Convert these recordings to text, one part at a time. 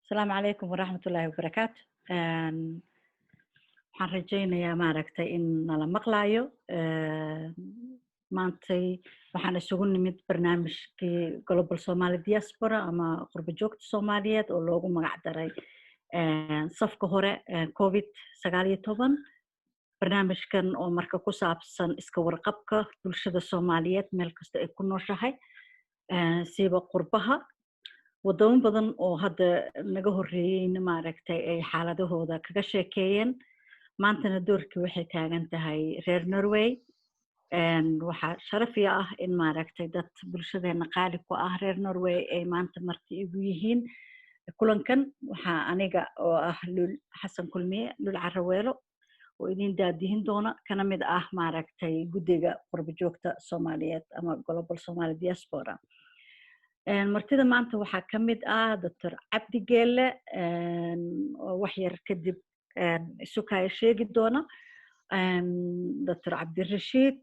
السلام عليكم ورحمة الله وبركاته. waxaan rajaynayaa maaragtay in nala maqlaayo. maantay waxaan isugu nimid barnaamijkii Global Somali Diaspora ama qurbo joogta Soomaaliyeed oo loogu magac daray safka hore COVID-19. barnaamijkan oo marka ku saabsan iska warqabka bulshada Soomaaliyeed meel kasta ay ku nooshahay, siiba qurbaha. wadamo badan oo hadda naga horreeyeyna maaragtay ay xaaladahooda kaga sheekeeyeen. maantana doorkii waxay taagan tahay reer Norway. waxaa sharafiya ah in maaragtay dad bulshadeena qaali ku ah reer Norway ay maanta marti igu yihiin kulankan. waxaa aniga oo ah Lul Xasan Kulmiye, Lul Caraweelo, oo idin daadihin doona, kana mid ah maaragtay guddiga qurbo joogta Soomaaliyeed ama Global Somali Diaspora. martida maanta waxaa ka mid ah Dr. Cabdi Geelle, oo wax yar kadib isu kaya sheegi doona, Dr. Cabdirashiid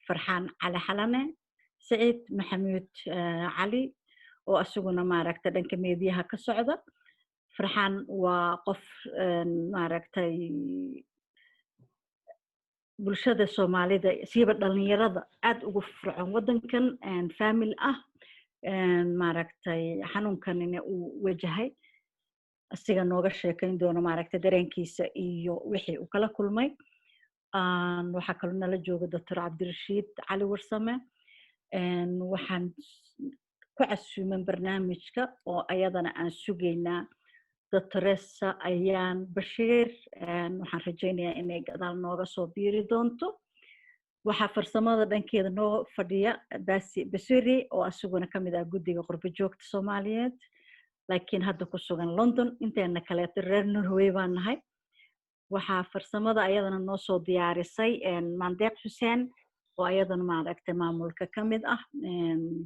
Farxaan Cali Xalane, Saciid Maxamuud Cali oo asaguna maaragtay dhanka meediyaha ka socda. Farxaan waa qof maaragtay bulshada Soomaalida siiba dhalinyarada aad ugu fircoon wadankan, family ah, maaragtay xanuunkanina uu wajahay. asiga nooga sheekayn doono maaragtay dareenkiisa iyo wixii uu kala kulmay. waxaa kaloo nala jooga Dr. Cabdirashiid Cali Warsame. waxaan ku casuuman barnaamijka oo ayadana aan sugaynaa Dr. Ayaan Bashiir. waxaan rajaynayaa inay gadaal nooga soo biiri doonto. waxaa farsamada dhankeeda noo fadhiya Basi Basiri oo asaguna ka mid ah guddiga qurbo joogta Soomaaliyeed, laakiin hadda ku sugan London. inteena kaleeto reer Norway baan nahay. waxaa farsamada ayadana noo soo diyaarisay Mandeeq Xuseen oo ayadana maaragtay maamulka ka mid ah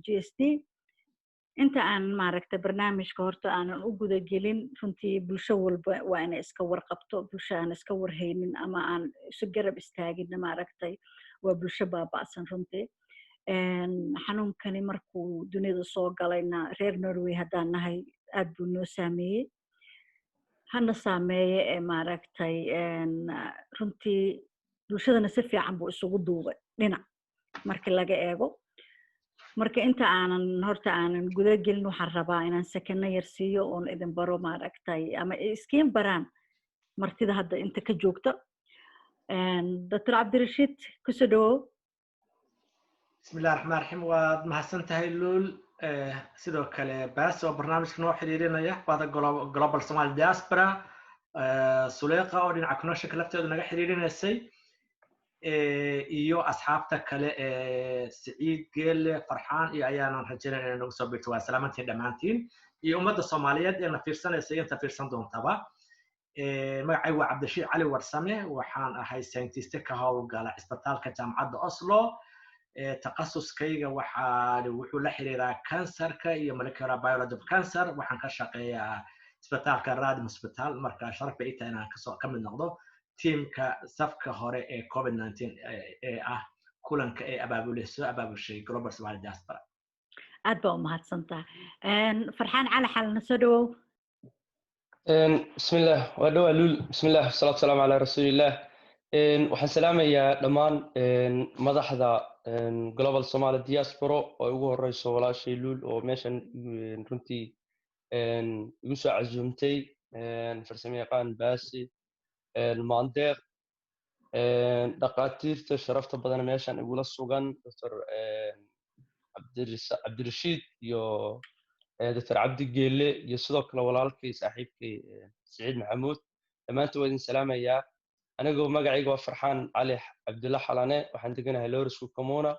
GSD. inta aan maaragtay barnaamijka horta aanan u guda gelin, runtii bulsho walba waa inay iska warqabto. bulsho aan iska warhaynin ama aan isu garab istaagin maaragtay waa bulsho baaba'san runtii. xanuunkani markuu dunida soo galayna reer Norway haddaan nahay aad buu noo saameeyey. hana saameeye ee maaragtay runtii bulshadana si fiican buu isugu duubay dhinac markii laga eego. marka inta aanan guda gelin, waxaan rabaa inaan sakano yar siiyo oon idin baro maaragtay ama iskiin baraan martida hadda inta ka joogta. Dr. Cabdirashiid kusoo dhawow. بسم الله الرحمن الرحيم. ومحسن تهي لول sidoo kale baas oo barnaamijka noo xiriirinaya wada Global Somali Diaspora, Suleeqa oo dhinaca connection lafteedu naga xiriirinaysay, iyo asxaabta kale Saciid Geelle, Farxaan iyo ayaanan rajaynaa inay nagu soo biirto. waa salaamantiin dhammaantiin iyo ummadda Soomaaliyeed ee na fiirsanaysa iyo inta fiirsan doontaba. magacaygu waa Cabdirashiid Cali Warsame. waxaan ahay scientist ka howlgala isbitaalka jaamacadda Oslo. تخصصكيga wuxuu la xiriiraa kansarka iyo molecular biology of cancer. waxaan ka shaqeeyaa isbitaalka Radim Hospital. marka sharaf bay tahay inaan ka mid noqdo teamka safka hore ee COVID-19 ee ah kulanka ee abaabushay Global Somali Diaspora. aad baa u mahadsantahay. Farxaan Cali Xalane soo dhawow. بسم الله ودوا لول. بسم الله والصلاة والسلام على رسول الله. waxaan salaamayaa dhammaan madaxda Global Somali Diaspora oo ugu horeyso walaashay Lul oo meeshan runtii igu soo casuumtay, farsamayaqaan Basi, Mandeeq, dhaqaatiirta sharafta badan meeshan igula sugan Dr. Cabdirashiid iyo Dr. Cabdi Geelle iyo sidoo kale walaalkay saaxiibkay Saciid Maxamuud. dhammaantood waan idin salaamayaa. anigoo magacayga waa Farxaan Cali Cabdulla Xalane. waxaan deganahay Loorisku Communa.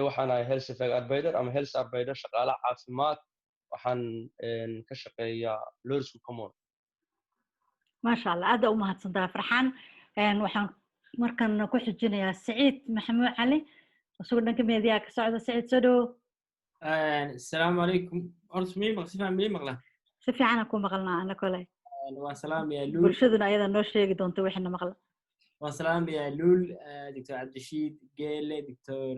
waxaan ahay health arbeider ama health arbeider shaqaale caafimaad. waxaan ka shaqeeyaa Loorisku Communa. maasha Allah, aad u mahadsantahay Farxaan. waxaan markan ku xijinayaa Saciid Maxamuud Cali oo dhanka meediyaha ka socda. Saciid soo dhawow. السلام عليكم. أرسمي مقصفة ملي مقلة. si fiican aan ku maqalnaa ana kale. وسلام يا لول. bulshaduna ayada noo sheegi doonto wixina maqla. وسلام يا لول. دكتور عبد الرشيد جيلي، دكتور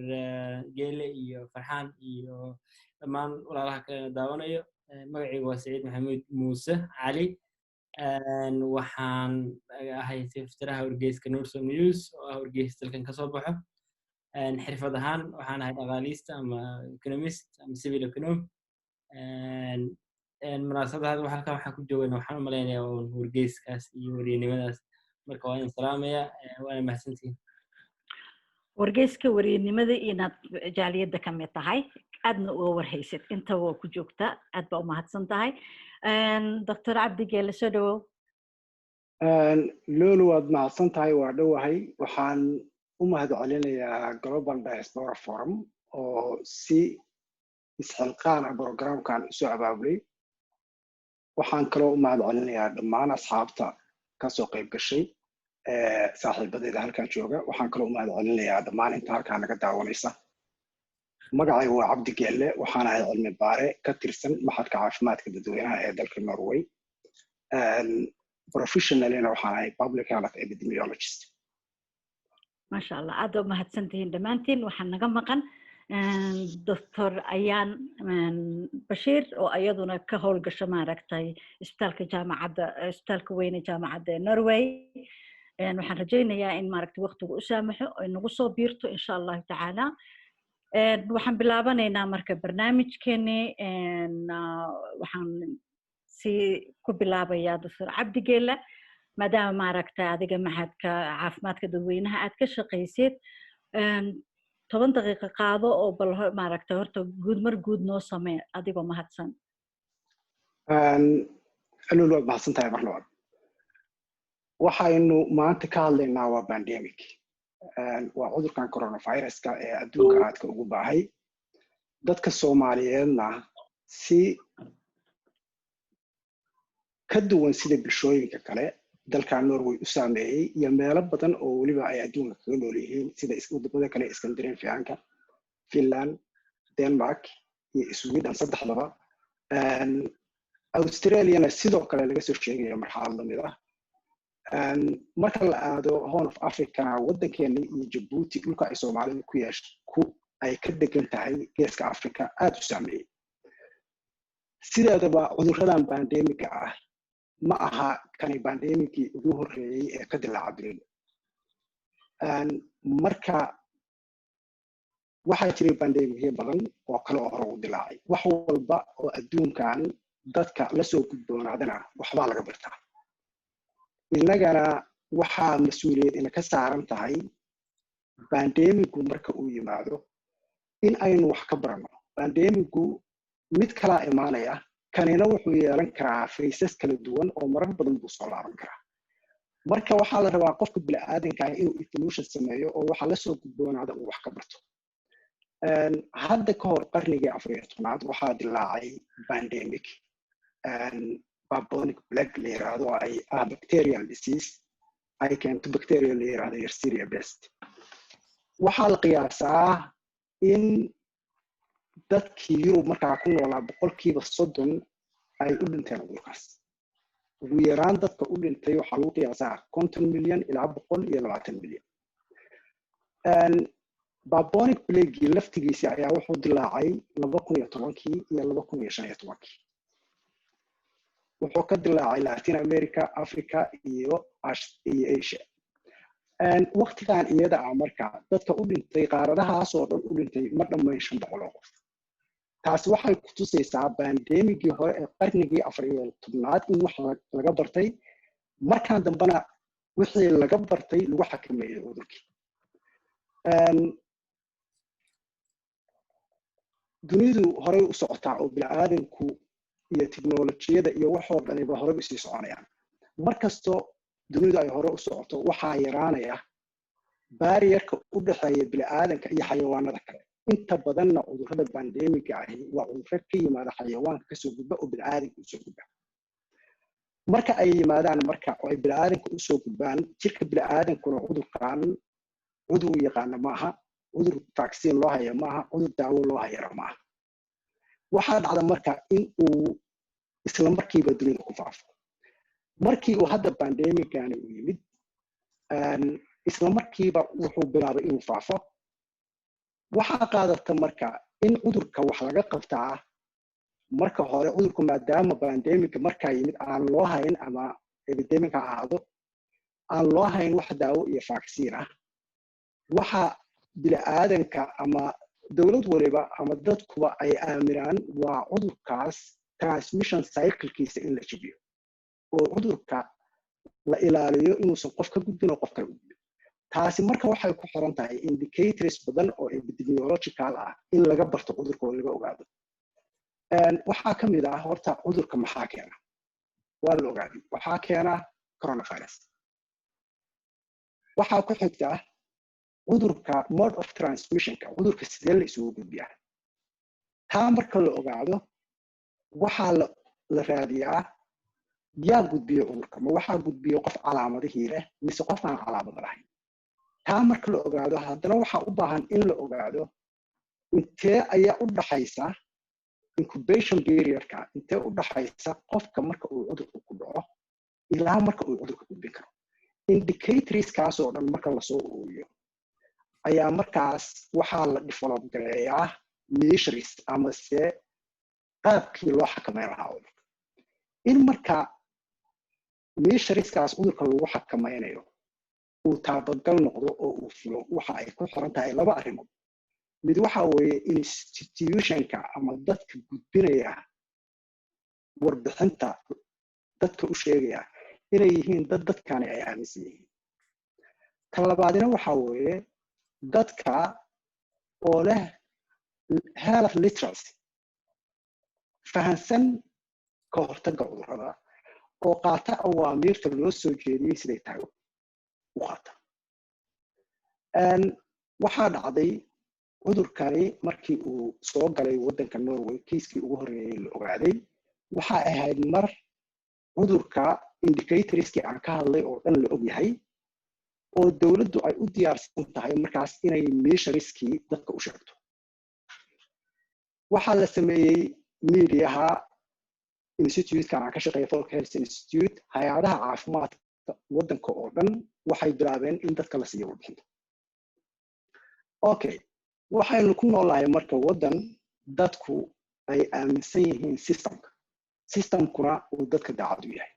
جيلي iyo Farxaan iyo dhammaan walaalaha kale daawanaya. magacaygu waa Saciid Maxamuud Muuse Cali waxaan ahay tiftiraha wargeyska Nurso News oo ah wargeys dalkan ka soo baxo xirfad ahaan waxaan ahay dhaqaalista ama economist ama civil econom munaasabadaha halkan waxaan ku joognaa waxaan u maleynayaa wargeyskaas iyo wariyanimadaas marka waa in salaamaya waana mahadsantihiin wargeyska wariyanimada inaad jaaliyadda ka mid tahay aadna uga warhaysid inta waa ku joogtaa aad baa u mahadsan tahay dr cabdi geele soo dhawow loolu waad mahadsan tahay waa dhowahay waxaan u mahad celinayaa Global Diaspora Forum oo si isxilqaan ah programkan soo abaabulay waxaan kaloo u mahad celinayaa dhammaan asxaabta ka soo qayb gashay saaxiibadeyda halkan jooga waxaan kaloo u mahad celinayaa dhammaan inta halkan naga daawanaysa magacaygu waa Cabdi Geelle waxaan ahay cilmi baare ka tirsan maxadka caafimaadka dadweynaha ee dalka Norway professionally waxaan ahay public health epidemiologist masha Allah aad u mahadsantihiin dhamaantiin waxaan naga maqan Dr. Ayaan Bashiir oo ayaduna ka howlgasho maaragtay isbitaalka weyne jaamacadda Norway waxaan rajaynayaa in maaragtay waqtigu u saamaxo oo nagu soo biirto insha Allah taala waxaan bilaabanaynaa marka barnaamijkeeni waxaan si ku bilaabayaa Dr. Cabdi Geelle maadaama maaragtay adiga maxadka caafimaadka dadweynaha aad ka shaqaysid 10 daqiiqo qaado oo bal maaragtay horta guud noo samee adigoo mahadsan alul waad mahadsan tahay marnaba waxaynu maanta ka hadlaynaa waa pandemic waa cudurkan coronaviruska ee adduunka aadka ugu baahay dadka Soomaaliyeedna si ka duwan sida bulshooyinka kale dalka Norway u saameeyay iyo meelo badan oo waliba ay adduunka kaga nool yihiin sida wadamada kale Scandinavian-ka Finland Denmark iyo Sweden saddexdaba Australia sidoo kale laga soo sheegayo marxalad lamid ah marka la aado Horn of Africa wadankeena iyo Djibouti dhulka ay Soomaalidu ku ay ka degan tahay geeska Afrika aad u saameeyay sidaadaba cudurradan pandemic ah ma aha kan pandemic-kii ugu horreeyay ee ka dilaacay marka waxaa jiray pandemic badan oo kale oo hore u dilaacay wax walba oo adduunkan dadka la soo gudboonaadana waxbaa laga bartaa innagana waxaa mas'uuliyad ina ka saaran tahay pandemic-ku marka uu yimaado in aynu wax ka barano pandemic-ku mid kala imaanaya kanina wuxuu yeelan karaa faysas kala duwan oo marar badan buu soo laaban karaa marka waxaa la rabaa qofka bini'aadanka inuu evolution sameeyo oo waxa la soo gudboonaada uu wax ka barto hadda ka hor qarnigii 14aad waxaa dilaacay pandemic bubonic plague la yiraahdo ay bacterial disease ay keento bacteria la yiraahdo Yersinia pestis waxaa la qiyaasaa in dadkii Yurub markaa ku noolaa 30% ay u dhinteen cudurkaas ugu yaraan dadka u dhintay waxaa lagu qiyaasaa 50 milyan ilaa 120 milyan bubonic plague laftigiisa ayaa wuxuu dilaacay 2010 iyo 2015 wuxuu ka dilaacay Latin America Africa iyo Asia waqtigan iyada ah marka dadka u dhintay qaaradahaas oo dhan u dhintay ma dhammayn 500 qof taas waxay ku tusaysaa pandemic-kii hore ee qarnigii 14aad in wax laga bartay markaan dambana wixii laga bartay lagu xakameeyay cudurkii dunidu hore u socotaa oo bini'aadanku iyo tiknoolajiyada iyo waxoo dhaniba hore u sii soconayaan markasto dunidu ay hore u socoto waxaa yaraanaya barrierka u dhaxeeya bini'aadanka iyo xayawaanada kale inta badanna cudurrada pandemic-ka ahi waa cudurro ka yimaada xayawaanka ka soo gudba oo bini'aadanka u soo gudba marka ay yimaadaan marka oo ay bini'aadanka u soo gudbaan jirka bini'aadankuna cudurkan cudur u yaqaana maaha cudur vaccine loo haya maaha cudur daawo loo hayana maaha waxaa dhacda marka in uu isla markiiba dunida ku faafo markii uu hadda pandemic-kan u yimid isla markiiba wuxuu bilaabay inuu faafo waxaa qaadata marka in cudurka wax laga qabtaa marka hore cudurku maadaama pandemic markaa yimid aan loo hayn ama epidemic ha ahaado aan loo hayn wax daawo iyo vaccine ah waxa bini'aadanka ama dowlad waliba ama dadkuba ay aaminaan waa cudurkaas transmission cycle-kiisa in la jabiyo oo cudurka la ilaaliyo inuusan qof ka gudbin oo qof kale gudbin taasi marka waxay ku xiran tahay indicators badan oo epidemiological ah in laga barto cudurka oo laga ogaado waxaa ka mid ah horta cudurka maxaa keena waa la ogaaday waxaa keena coronavirus waxaa ku xigta cudurka mode of transmissionka cudurka sidee la isugu gudbiyaa taa marka la ogaado waxaa la raadiyaa yaa gudbiyo cudurka ma waxaa gudbiyo qof calaamadihii leh mise qof aan calaamad lahayn taa marka la ogaado haddana waxaa u baahan in la ogaado intee ayaa u dhaxaysa incubation periodka intee u dhaxaysa qofka marka uu cudurku ku dhaco ilaa marka uu cudurka gudbin karo indicatorskaas oo dhan marka lasoo ururiyo ayaa markaas waxaa la develop gareeyaa measures ama se qaabkii loo xakameyn lahaa cudurka in marka measureskaas cudurka lagu xakameynayo uu taabagal noqdo oo uu fulo waxa ay ku xiran tahay laba arrimood mid waxa weeye institutionka ama dadka gudbinaya warbixinta dadka u sheegaya inay yihiin dadkani ay aaminsan yihiin tan labaadina waxa weeye dadka oo leh health literacy fahansan ka hortagga cudurrada oo qaata awaamiirta loo soo jeediyey siday tahay u qaata waxaa dhacday cudurkani markii uu soo galay waddanka Norway kiiskii ugu horreeyay la ogaaday waxa ahayd mar cudurka indicatorskii aan ka hadlay oo dhan la og yahay oo dawladdu ay u diyaarsan tahay markaas inay measureskii dadka u sheegto waxaa la sameeyey mediaha institute-kan aan ka shaqeeya Folk Health Institute hay'adaha caafimaadka waddanka oo dhan waxay bilaabeen in dadka la siiyo warbixinta okay waxaynu ku noolahay marka waddan dadku ay aaminsan yihiin systemkuna uu dadka daacad u yahay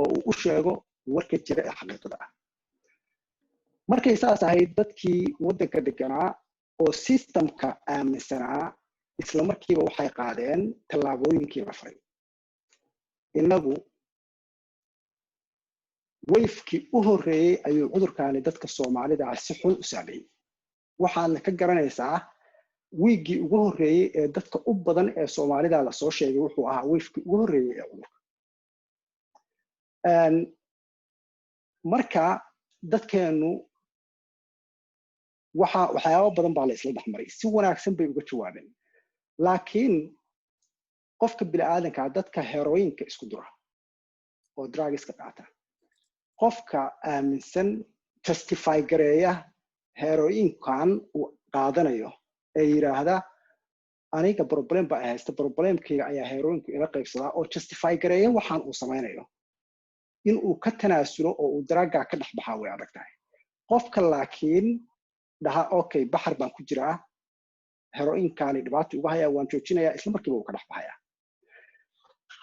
oo uu u sheego warka jira ee xaqiiqada ah markay saas ahayd dadkii waddanka deganaa oo systemka aaminsanaa isla markiiba waxay qaadeen tallaabooyinkii la faray inagu wayfkii u horreeyey ayuu cudurkaani dadka Soomaalida ah si xun u saameeyey waxaadna ka garanaysaa wiigii ugu horreeyey ee dadka u badan ee Soomaalida la soo sheegay wuxuu ahaa wayfkii ugu horreeyey ee cudurka marka dadkeenu waxyaabo badan baa la isla dhexmaray si wanaagsan bay uga jawaabeen laakiin qofka bini'aadanka dadka heroinka isku dura oo drugska qaata qofka aaminsan justify gareeya heroinkan uu qaadanayo ee yiraahda aniga problem baa haysta problemkayga ayaa heroinku ila qaybsadaa oo justify gareeya waxaan uu samaynayo in uu ka tanaasulo oo uu drugga ka dhex baxaa way adag tahay qofka laakiin dhaha okay baxar baan ku jiraa heroinkani dhibaato uga haya waan joojinayaa isla markiiba uu ka dhex baxaya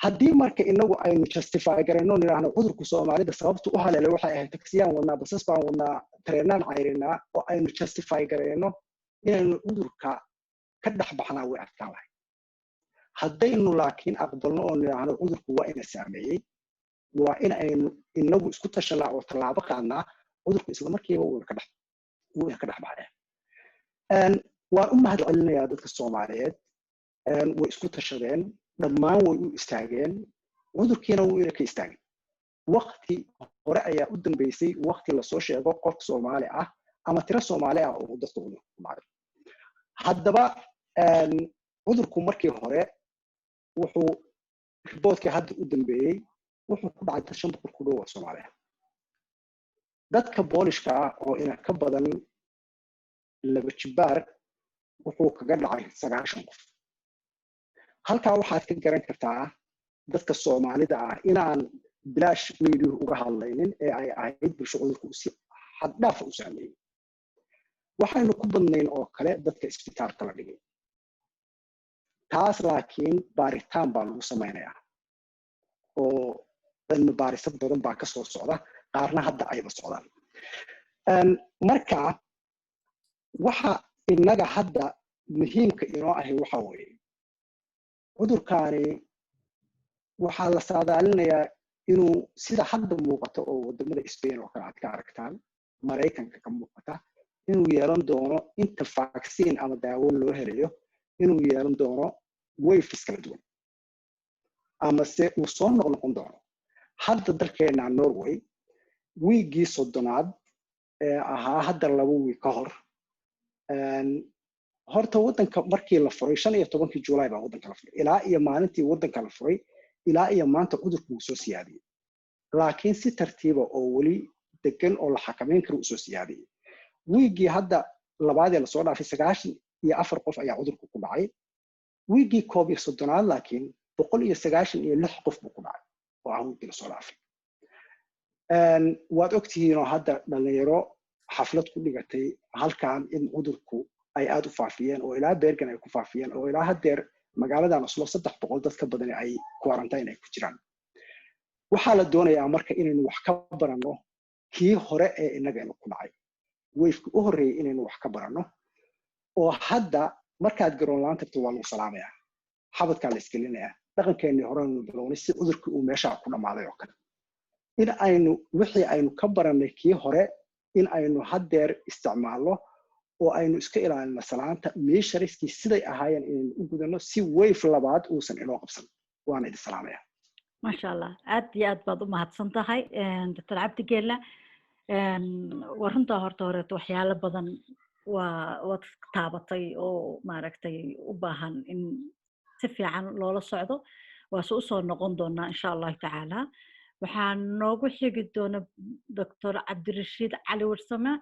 haddii marka inagu aynu justify garayno niraahno cudurku Soomaalida sababtu u haleelay waxay ahayd taksiyaan wadnaa basas baan wadnaa tareenaan cayrinaa oo aynu justify garayno inaynu cudurka ka dhex baxnaa way adkaan lahay haddaynu laakiin aqbalno oo niraahno cudurku waa ina saameeyey waa in aynu inagu isku tashanaa oo tallaabo qaadnaa cudurku isla markiiba wuu ka dhex baxaya waan u mahad celinayaa dadka Soomaaliyeed way isku tashadeen dhammaan way u istaageen cudurkiina wuu ina ka istaagay waqti hore ayaa u dambeysay waqti la soo sheego qof Soomaali ah ama tiro Soomaali ah oo dadka cudurku ku dhacay haddaba cudurku markii hore wuxuu riboodkii hadda u dambeeyey wuxuu ku dhacay 500 ku dhow oo Soomaali ah dadka boolishka ah oo ina ka badan laba jibaar wuxuu kaga dhacay 9 qof halkaa waxaad ka garan kartaa dadka Soomaalida ah inaan bilaash meedu uga hadlaynin ee ay ahayd bulsho cudurku si xad dhaaf u saameeyay waxaynu ku badnayn oo kale dadka isbitaalka la dhigay taas laakiin baaritaan baa lagu samaynayaa oo cilmi baarisyo badan baa ka soo socda qaarna hadda ayba socdaan marka waxa innaga hadda muhiimka inoo ahi waxa weeye cudurkaani waxaa la saadaalinayaa inuu sida hadda muuqato oo wadamada Spain oo kale aad ka aragtaan Mareykanka ka muuqata inuu yeelan doono inta vaccine ama daawo loo helayo inuu yeelan doono waves kala duwan ama se uu soo noqon doono hadda dalkeena Norway wiigii 30aad ee ahaa hadda 2 wiig ka hor horta wadanka markii la furay 15 July baa wadanka la furay ilaa iyo maalintii wadanka la furay ilaa iyo maanta cudurku soo siyaadiyay laakiin si tartiib ah oo wali degan oo la xakameyn karo soo siyaadiyay wiigii hadda labaad ee la soo dhaafay 94 qof ayaa cudurku ku dhacay wiigii 30aad laakiin 196 qof buu ku dhacay oo ah wiigii la soo dhaafay waad ogtihiin oo hadda dhalinyaro xaflad ku dhigatay halkaan in cudurku ay aad u faafiyeen oo ilaa Bergen ay ku faafiyeen oo ilaa hadeer magaaladan Oslo 300 dad ka badan ay quarantine ay ku jiraan waxaa la doonayaa marka inaynu wax ka baranno kii hore ee inaga ku dhacay wayfku u horeeyay inaynu wax ka baranno oo hadda markaad garoon tagto waa lagu salaamayaa xabadka la iskelinayaa dhaqankeennii hore uu bilownay si cudurku uu meesha ku dhamaaday oo kale in aynu wixii aynu ka barannay kii hore in aynu hadeer isticmaalno oo aynu iska ilaalino salaanta meeshariskii siday ahaayeen inaynu u gudano si wave labaad uusan inoo qabsan waana idin salaamaya masha Allah aad iyo aad baad u mahadsan tahay Dr. Cabdi Geelle warunta horta waxyaalo badan waa taabatay oo maaragtay u baahan in si fiican loola socdo waa soo noqon doonaa insha Allah taala waxaan noogu xigi doona Dr. Cabdirashiid Cali Warsame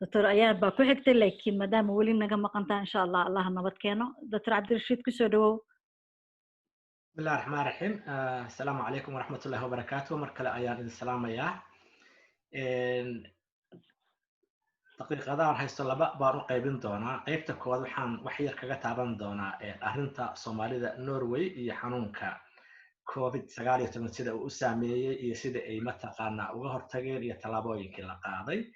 Dr. Ayaan baa ku xigtay laakiin maadaama wali naga maqantaa insha Allah Allah nabad keeno Dr. Cabdirashiid ku soo dhawow بسم الله الرحمن الرحيم السلام عليكم ورحمة الله وبركاته مركل أيان السلام يا دقيقة دار هاي الصلبة بارو قيبين دونا قيبتك وضحان وحير كغتابان دونا أهرنتا صومالي دا نوروي يحانونكا كوفيد سغالي تمسيدا وأسامي يسيدا أي متقانا وغهر تغير يتلابوين كلا قاضي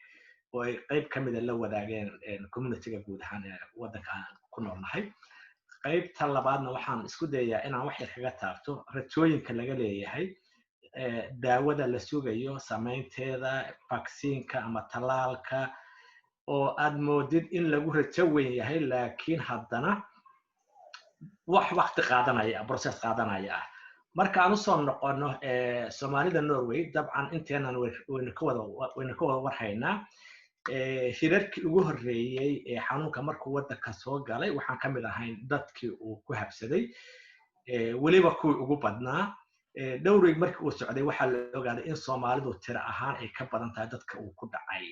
وقيب كميدا لو وداغين كوميونيتيغا قودحان ودكا كنور نحي qaybta labaadna waxaan isku dayaa inaan wax yar kaga taabto ratooyinka laga leeyahay daawada la sugayo samaynteeda vaccine-ka ama talaalka oo aad moodid in lagu rajo weyn yahay laakiin haddana wax waqti qaadanaya process qaadanaya marka aan u soo noqono Soomaalida Norway dabcan inteenan wayna ka wada warhaynaa hirarkii ugu horeeyay ee xanuunka markuu wadanka soo galay waxaan ka mid ahayn dadkii uu ku habsaday waliba kuwii ugu badnaa dhowrig markii uu socday waxaa la ogaaday in Soomaalidu tiro ahaan ay ka badan tahay dadka uu ku dhacay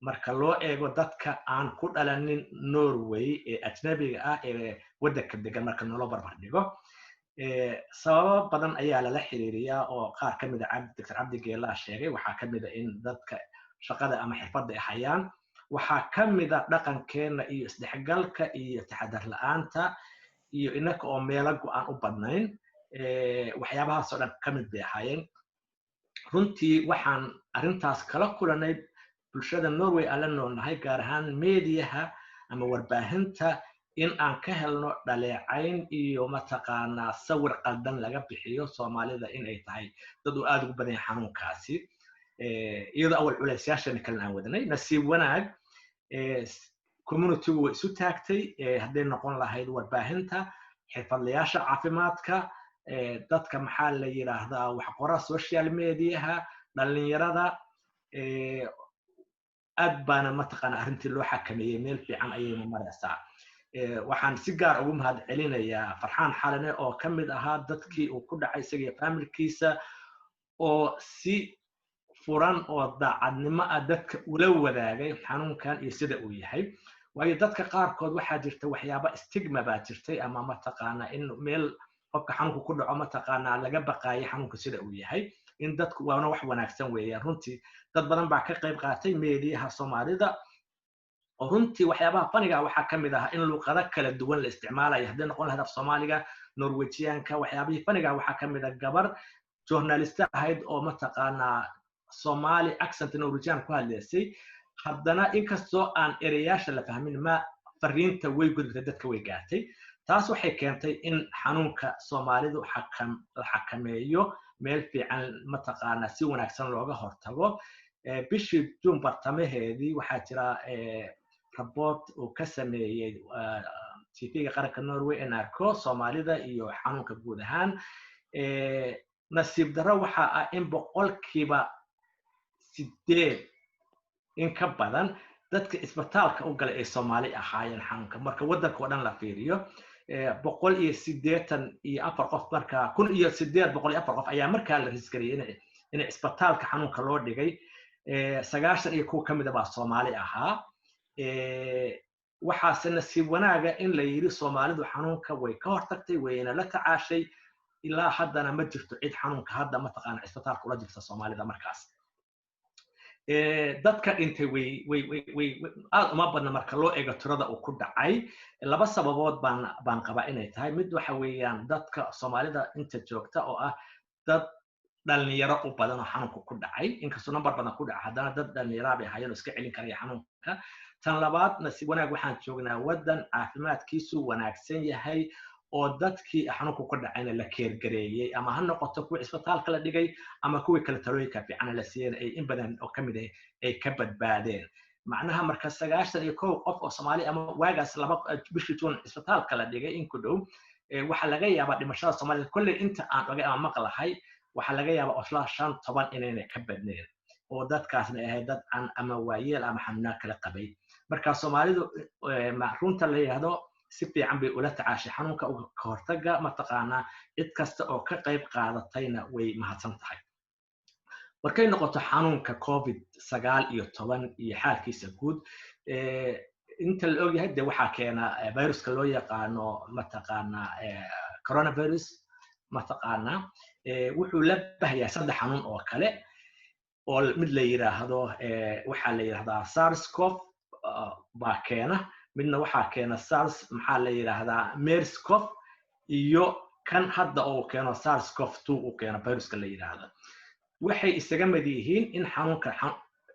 marka loo eego dadka aan ku dhalanin Norway ee ajnabiga ah ee wadanka degan marka loo barbar dhigo sabab badan ayaa la xiriiriyaa oo qaar ka mid ah Dr. Cabdi Geelle sheegay waxaa ka mid ah in dadka shaqada ama xirfadda ay hayaan waxaa ka mid ah dhaqankeena iyo isdhexgalka iyo taxadar la'aanta iyo inaka oo meelo go'an u badnayn waxyaabahaas oo dhan ka mid bay ahaayeen runtii waxaan arrintaas kala kulanay bulshada Norway aan la noolnahay gaar ahaan meediyaha ama warbaahinta in aan ka helno dhaleecayn iyo mataqaanaa sawir qaldan laga bixiyo Soomaalida in ay tahay dad aad ugu badan xanuunkaasi iyadoo awal culaysayaashan kale aan wadanay nasiib wanaag community-gu way isu taagtay hadday noqon lahayd warbaahinta xirfadlayaasha caafimaadka dadka maxaa la yiraahdaa wax qora social media-ha dhalinyarada aad baana mataqaana arrintii loo xakameeyay meel fiican ayayna maraysaa waxaan si gaar ugu mahad celinayaa Farxaan Xalane oo ka mid ahaa dadkii uu ku dhacay isaga familkiisa oo si furan oo daacadnimo ah dadka ula wadaagay xanuunkan iyo sida uu yahay waayo dadka qaarkood waxaa jirta waxyaabo stigma baa jirtay ama mataqaana in meel qofka xanuunku ku dhaco mataqaana laga baqaayo xanuunka sida uu yahay in dadku waana wax wanaagsan weeyaan runtii dad badan baa ka qayb qaatay meediyaha Soomaalida oo runtii waxyaabaha faniga waxaa ka mid ah in luqado kala duwan la isticmaalayo haddii noqon lahayd af soomaaliga norwejiyaanka waxyaabihii faniga waxaa ka mid ah gabar journalist ahayd oo mataqaanaa Somali accent Norwegian ku hadlaysay haddana inkastoo aan ereyaasha la fahmin ma fariinta way gudbitay dadka way gaartay taas waxay keentay in xanuunka Soomaalidu la xakameeyo meel fiican mataqaanaa si wanaagsan looga hortago bishii June bartamaheedii waxaa jira report uu ka sameeyay TV-ga qaranka Norway NRK Soomaalida iyo xanuunka guud ahaan nasiib darro waxa ah in boqolkiiba 8 in ka badan dadka isbitaalka u galay ay Soomaali ahaayeen xanuunka marka wadanka oo dhan la fiiriyo 184 qof marka 1804 qof ayaa markaa la riskariyay in isbitaalka xanuunka loo dhigay 90 kamid ah Soomaali ahaa waxaase nasiib wanaaga in la yiri Soomaalidu xanuunka way ka hortagtay wayna la tacaashay ilaa haddana ma jirto cid xanuunka hadda mataqaana isbitaalka ula jirta Soomaalida markaas dadka dhintay way aad uma badna marka loo eego tirada uu ku dhacay laba sababood baan qabaa inay tahay mid waxa weeyaan dadka Soomaalida inta joogta oo ah dad dhalinyaro u badan oo xanuunka ku dhacay inkastoo number badan ku dhacay haddana dad dhalinyaro bay hayeen oo iska celin karaya xanuunka tan labaad nasiib wanaag waxaan joognaa wadan caafimaadkiisu wanaagsan yahay oo dadkii xanuunka ku dhacayna la keergareeyay ama ha noqoto kuwa isbitaalka la dhigay ama kuwa kala talooyinka fiican la siiyay ay in badan oo kamid ah ay ka badbaadeen macnaha marka 91 qof oo Soomaali ama waagaas bishii June isbitaalka la dhigay in ku dhow waxa laga yaabaa dhimashada Soomaalida kulli inta aan oga ama maqlahay waxa laga yaabaa osla 15 inay ka badneen oo dadkaasna ahay dad aan ama waayeel ama xanuun kala qabay marka Soomaalidu ma runta la yiraahdo si fiican bay ula tacaashay xanuunka ka hortaga mataqaanaa cid kasta oo ka qayb qaadatayna way mahadsan tahay markay noqoto xanuunka COVID-19 iyo xaalkiisa guud inta la og yahay de waxa keena viruska loo yaqaano mataqaanaa coronavirus mataqaanaa wuxuu la bahayaa saddex xanuun oo kale oo mid la yiraahdo waxa la yiraahdaa SARS-CoV baa keena midna waxaa keena SARS maxaa la yiraahdaa MERS-CoV iyo kan hadda oo keeno SARS-CoV-2 uu keeno viruska la yiraahdo waxay isaga mid yihiin in xanuunka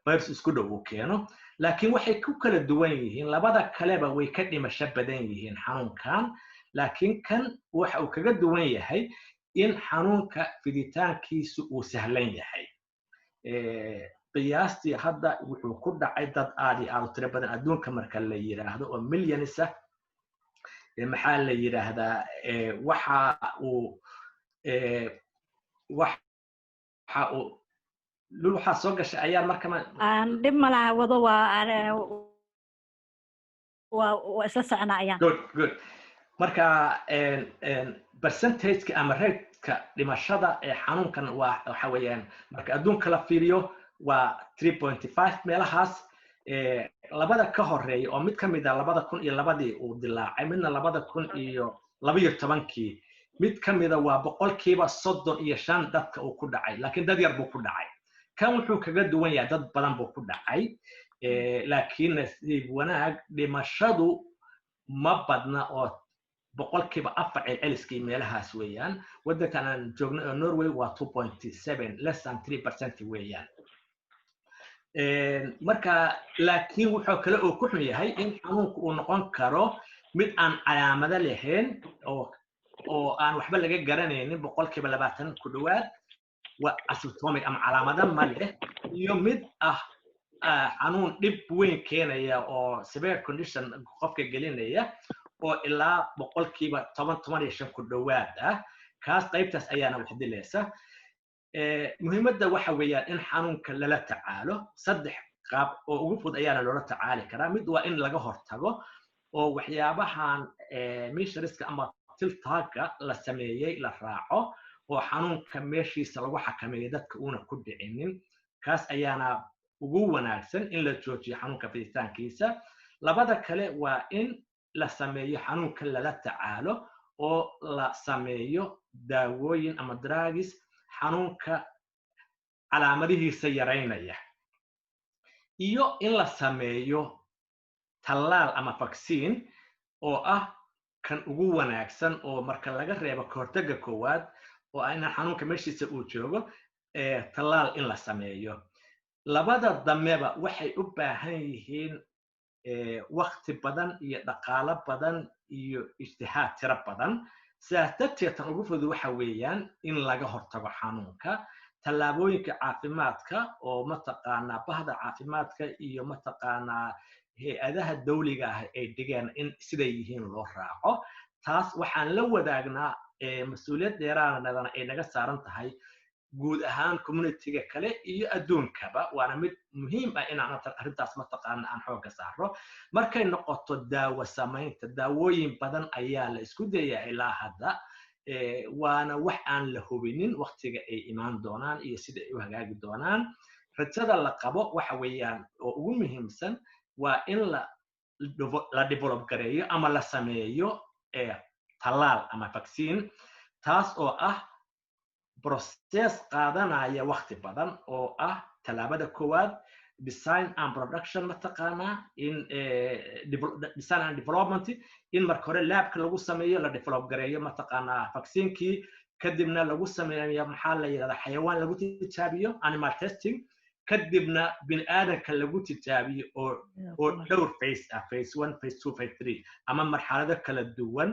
virus isku dhow uu keeno laakiin waxay ku kala duwan yihiin labada kaleba way ka dhimasho badan yihiin xanuunkan laakiin kan waxa uu kaga duwan yahay in xanuunka fiditaankiisu uu sahlan yahay qiyaastii hadda wuxuu ku dhacay dad aad iyo aad u tiro badan adduunka marka la yiraahdo oo millions maxaa la yiraahdaa waxa uu lul waxa soo gashay ayaa marka aan dib malaha wado waa isla soconaa ayaan good marka percentage ama rate-ka dhimashada ee xanuunkan waxa weeyaan marka adduunka la fiiriyo waa 3.5 meelahaas labada ka horeeya oo mid kamid ah 2002 uu dilaacay midna 2012 mid kamid ah waa boqolkiiba 35 dadka uu ku dhacay laakiin dad yar buu ku dhacay kan wuxuu kaga duwan yahay dad badan buu ku dhacay laakiin nasiib wanaag dhimashadu ma badna oo boqolkiiba 4 celiskii meelahaas weeyaan wadankan aan joogno oo Norway waa 2.7 less than 3% weeyaan marka laakiin wuxuu kale oo ku xun yahay in xanuunku uu noqon karo mid aan calaamado lahayn oo aan waxba laga garanaynin boqolkiiba 20 ku dhawaad waa asymptomatic ama calaamado ma leh iyo mid xanuun dhib weyn keenaya oo severe condition qofka gelinaya oo ilaa boqolkiiba 10-15 ku dhawaad kaas qaybtaas ayaana wax dilaysa muhiimadda waxa weeyaan in xanuunka lala tacaalo saddex qaab oo ugu fudud ayaana loola tacaali karaa mid waa in laga hortago oo waxyaabahan measures-ka ama tiltaaga la sameeyay la raaco oo xanuunka meeshiisa lagu xakameeyo dadka uuna ku dhicinin kaas ayaana ugu wanaagsan in la joojiyo xanuunka fiditaankiisa labada kale waa in la sameeyo xanuunka lala tacaalo oo la sameeyo daawooyin ama drugs xanuunka calaamadihiisa yareynaya iyo in la sameeyo tallaal ama vaccine oo ah kan ugu wanaagsan oo marka laga reebo kahortaga koowaad oo ayna xanuunka meeshiisa uu joogo tallaal in la sameeyo labada dameba waxay u baahan yihiin waqti badan iyo dhaqaalo badan iyo ijtihaad tiro badan sidaas darteed tan ugu fudud waxa weeyaan in laga hortago xanuunka tallaabooyinka caafimaadka oo mataqaanaa bahda caafimaadka iyo mataqaanaa hay-adaha dawliga ah ay dhigeen in siday yihiin loo raaco taas waxaan la wadaagnaa mas-uuliyad dheeraadana ay naga saaran tahay guud ahaan communityga kale iyo adduunkaba waana mid muhiim ah inaan arrintaas mataqaana aan xooga saaro markay noqoto daawo samaynta daawooyin badan ayaa la isku dayaa ilaa hadda waana wax aan la hubinin waqtiga ay imaan doonaan iyo sida ay u hagaagi doonaan rajada la qabo waxa weeyaan oo ugu muhiimsan waa in la develop gareeyo ama la sameeyo tallaal ama vaccine taas oo ah process qaadanaya waqti badan oo ah tallaabada koowaad design and production mataqaanaa in design and development in marka hore labka lagu sameeyo la develop gareeyo mataqaanaa vaccinekii kadibna lagu sameeyo maxaa la yidhahdaa xayawaan lagu tijaabiyo animal testing kadibna bini'aadanka lagu tijaabiyo oo dhowr phase ah phase 1 phase 2 phase 3 ama marxalado kala duwan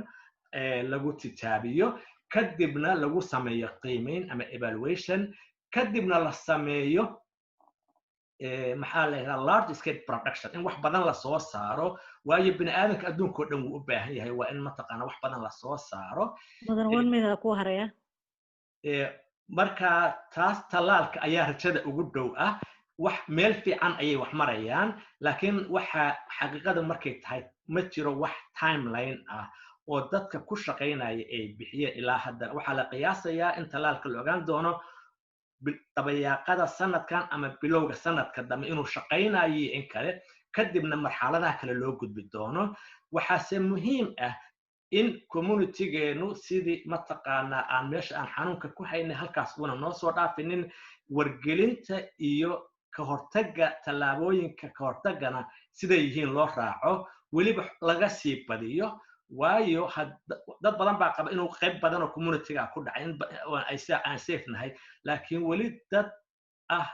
lagu tijaabiyo kadibna lagu sameeyo qiimeyn ama evaluation kadibna la sameeyo maxaa la yidhahdaa large scale production in wax badan la soo saaro waayo bini'aadanka adduunka oo dhan wuu u baahan yahay waa in mataqaana wax badan la soo saaro mudan wan mida ku haraya marka taas tallaalka ayaa rajada ugu dhow ah wax meel fiican ayay wax marayaan laakiin waxa xaqiiqada markay tahay ma jiro wax timeline ah oo dadka ku shaqaynaya ay bixiyeen ilaa hadda waxaa la qiyaasayaa in tallaalka la ogaan doono dabayaaqada sanadkan ama bilowga sanadka dambe inuu shaqaynayo in kale kadibna marxaladaha kale loo gudbi doono waxaase muhiim ah in communitygeenu sidii mataqaanaa aan meesha aan xanuunka ku haynay halkaas una noo soo dhaafinin wargelinta iyo kahortaga tallaabooyinka kahortagana siday yihiin loo raaco weliba laga sii badiyo waayo dad badan baa qaba inuu qayb badan oo communityga ku dhacay aan safe nahay laakiin weli dad ah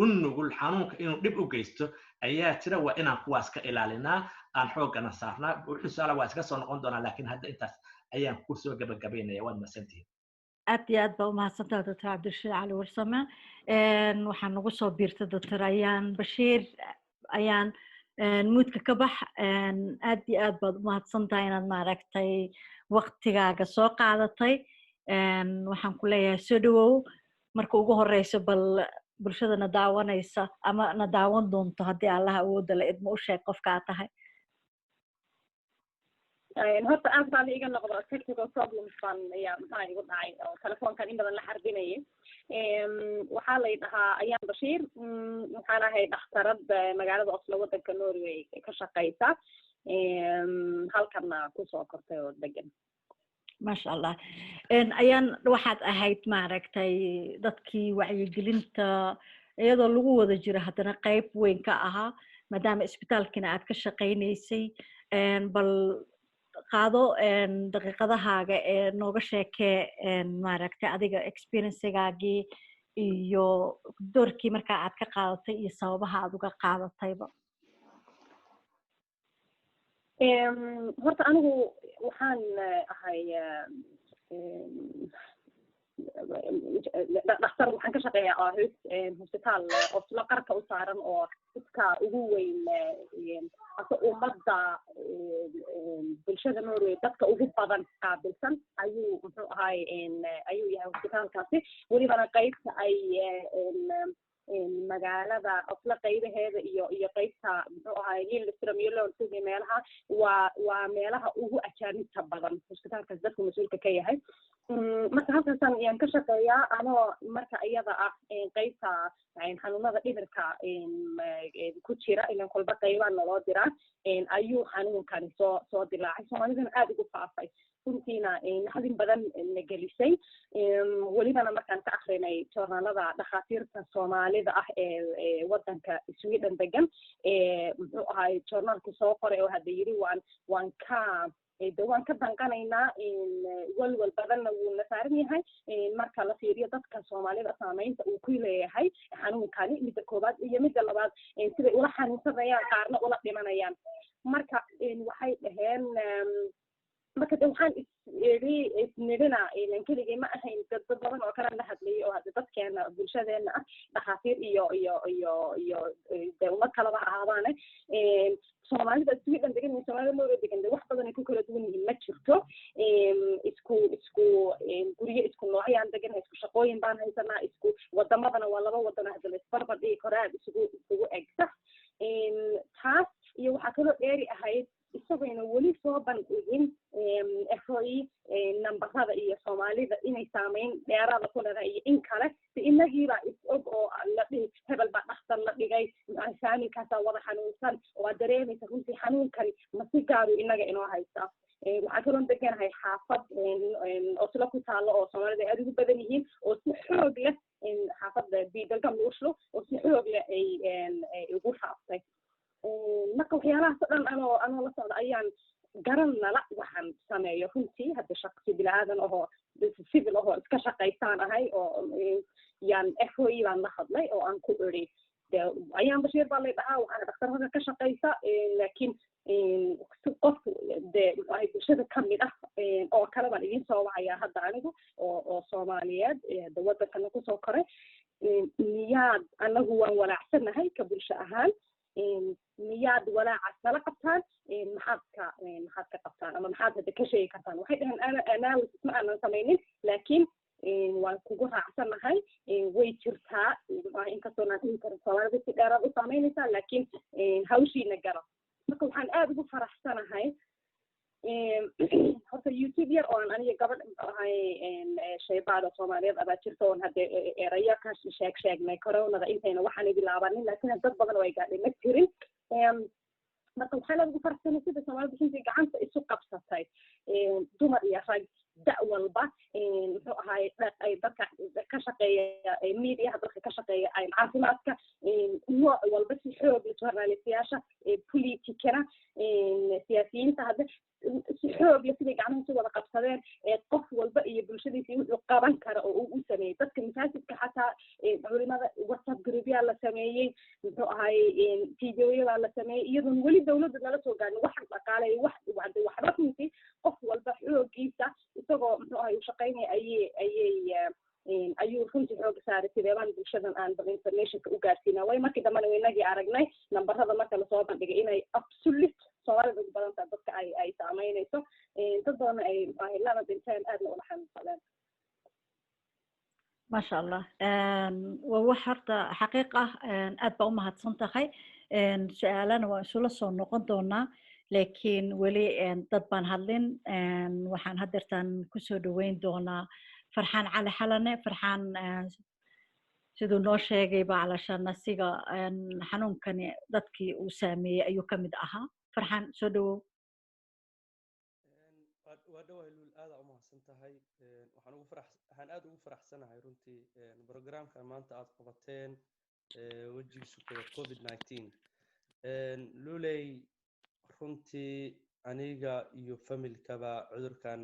u nugul xanuunka inuu dhib u geysto ayaa jira waa inaan kuwaas ka ilaalinaa aan xoogana saarnaa wuxuu waa iska soo noqon doonaa laakiin hadda intaas ayaan ku soo gabagabaynaya waad mahadsantihiin aad iyo aad baa u mahadsantaha doctor cabdirashiid cali warsame waxaan nagu soo biirtay doctor ayaan bashiir ayaan muudka ka bax aad iyo aad baad u mahadsantahay inaad maaragtay waqtigaaga soo qaadatay waxaan ku leeyahay soo dhawow marka ugu horeyso bal bulshada na daawanaysa ama na daawan doonto haddii allaha awooda la idmo u sheeg qofka aad tahay horta aad baa iga noqdo technical problems baan ayaa maxaa igu dhacay oo telefoonkan in badan la xarbinayay waxaa la dhahaa ayaan bashiir waxaan ahay dhakhtarad magaalada oslo waddanka norway ka shaqaysa halkana kusoo kortay oo degan maasha allah ayaan waxaad ahayd maaragtay dadkii wacyigelinta iyadoo lagu wada jiro haddana qayb weyn ka ahaa maadaama isbitaalkina aad ka shaqaynaysay bal qaado daqiiqadahaaga ee nooga sheekee maaragtay adiga experiencegaagii iyo doorkii markaa aad ka qaadatay iyo sababaha aad uga qaadatayba horta anigu waxaan ahay dhakhtar waxaan ka shaqeeyaa hosbitaal oslo qarka u saaran oo dadka ugu weyn ase ummadda bulshada norway dadka ugu badan qaabilsan ayuu muxuu ahay ayuu yahay hosbitaalkaasi welibana qaybta ay magaalada oslo qaybaheeda iyo qaybta muxuu ahay lilstrom iyo lolsigi meelaha waa meelaha ugu ajaanibta badan hosbitaalkaas dadku mas-uulka ka yahay marka halkaasan ayaan ka shaqeeyaa anoo marka iyada ah qaybta xanuunada dhibirka ku jira ilan kolba qaybaa naloo diraa ayuu xanuunkani soo dilaacay soomaalidana aad ugu faafay runtiina naxdin badan na gelisay welibana markaan ka akrinay joornaalada dhakhaatiirta soomaalida ah ee wadanka Sweden degan muxuu ahay joornaalku soo qoray oo hadda yiri waan ka danqanaynaa walwal badanna wuu na saaran yahay marka la fiiriyo dadka soomaalida saamaynta uu ku leeyahay xanuunkani midda koowaad iyo midda labaad siday ula xanuunsanayaan qaarna ula dhimanayaan marka waxay dhaheen marka waxaan isnidhina keligay ma ahayn dad badan oo kala la hadlayay oo hadda dadkeena bulshadeena ah dhakhaatiir iyo dee ummad kalaba ha ahaadaane soomaalida Sweden degan iyo soomaalida Norway degan wax badan ay ku kala duwan yihiin ma jirto isku guryo isku noocyaan degan isku shaqooyin baan haysanaa isku wadamadana waa laba wadan hadda la isbarbar dhigi karo aad isugu egsa taas iyo waxaa kaloo dheeri ahayd isagayna weli soo bandhigin FOE nambarada iyo soomaalida inay saamayn dheeraada ku leedahay iyo in kale si inagiiba is-og oo la dhihi hebel baa dhakhtar la dhigay faamilkaasaa wada xanuunsan waa dareemaysa runtii xanuunkani ma si gaaru inaga inoo haysta waxaa kaloo deganahay xaafad oo sila ku taalo oo soomaalida aad ugu badan yihiin oo si xoog leh xaafadda biidalgam luushlo oo si xoog leh ay ugu raaftay marka waxyaalahaas oo dhan anoo la socda ayaan garan nala waxaan sameeyo runtii hadda shaqsi bilaadan ahoo civil ahoo iska shaqaystaan ahay oo yaan FOE baan la hadlay oo aan ku iri ayaan bashiir baa lay dhahaa waxaan dhakhtarada ka shaqaysa laakiin qof dee ay bulshada ka mid ah oo kale baan idin soo wacayaa hadda anigu oo soomaaliyeed hadda wadankana kusoo koray miyaad anagu waan walaacsanahay ka bulsho ahaan miyaad walaacaas nala qabtaan maxaad ka qabtaan ama maxaad hadda ka sheegi kartaan waxay dhaheen analysis ma aanan samaynin laakiin waan kugu raacsanahay way jirtaa inkastoo naan dhihi karin soomaalida si dheeraad u saameynaysaa laakiin hawshiina garo marka waxaan aad ugu faraxsanahay horta YouTube yar oo aan aniga gabadh ahay shaybaada Soomaaliyeed abaa jirto oo hadda eraya ka sheegnay coronada intayna waxaan bilaabanin laakiin dad badan way gaadhay ma jirin marka waxaan ugu faraxsanahay sida Soomaalida intii gacanta isu qabsatay dumar iyo rag da walba muxuu ahay ay dadka ka shaqeeya media dadka ka shaqeeya ay caafimaadka nooc walba si xoog leh journalistayaasha politikana siyaasiyiinta hadda si xoog leh sidii gacmaha si wada qabsadeen qof walba iyo bulshadiisa wuxuu qaban kara oo uu u sameeyay dadka masaajidka xataa culimada WhatsApp groupya la sameeyay muxuu ahay videoyada la sameeyay iyadoo weli dawladda nala soo gaarin wax dhaqaale wax runtii qof walba xoogiisa isagoo muxuu ahay u shaqeynaya ayuu runtii xoog saaray sideebaan bulshadan aan bal informationka u gaarsiinaa way markii dambena waynagii aragnay nambarada marka lasoo bandhigay inay absolute soomaalida ugu badan tahay dadka ay saameynayso dad badanna ay lana dhinteen aadna ula xanuunsadeen maasha allah waa wax horta xaqiiq ah aad baa u mahadsan tahay su-aalana waan isula soo noqon doonaa laakiin weli dad baan hadlin waxaan haddeertaan kusoo dhaweyn doonaa farxaan cali xalane farxaan siduu noo sheegay baa calashaan asiga xanuunkani dadkii uu saameeyey ayuu ka mid ahaa farxaan soo dhawow waa dhawahay luul aada u mahadsan tahay waxaan aad ugu faraxsanahay runtii programkan maanta aad qabateen wejigiisu kada COVID-19 luuley runtii aniga iyo familkaba cudurkan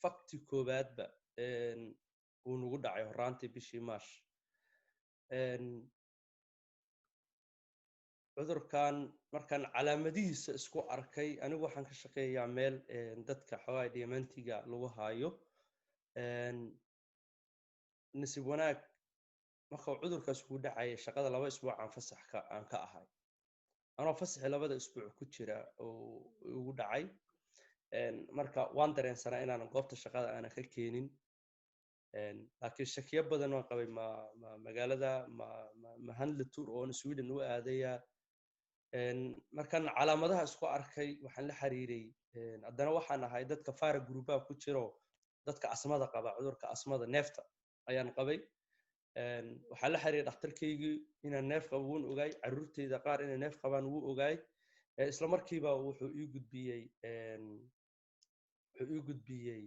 fakti koowaadba uu nagu dhacay horaantii bishii March cudurkan markaan calaamadihiisa isku arkay anigu waxaan ka shaqeeyaa meel dadka xawaa diamantiga lagu haayo nasiib wanaag marka cudurkaas uu dhacay shaqada 2 isbuuc aan fasax ka ahay anoo fasax 2 isbuuc ku jira oo ugu dhacay marka waan dareensanaa inaan goobta shaqada aan ka keenin laakiin shakiyo badan oo qabay magaalada ma handle tour oo Sweden u aadaya markaan calaamadaha isku arkay waxaan la xiriiray haddana waxaan ahay dadka fara groupa ku jiro dadka asmada qaba cudurka asmada neefta ayaan qabay waxaan la xiriiray dhakhtarkaygii inaan neef qabo waan ogaay carruurteyda qaar inay neef qabaan wuu ogaay isla markiiba wuxuu ii gudbiyey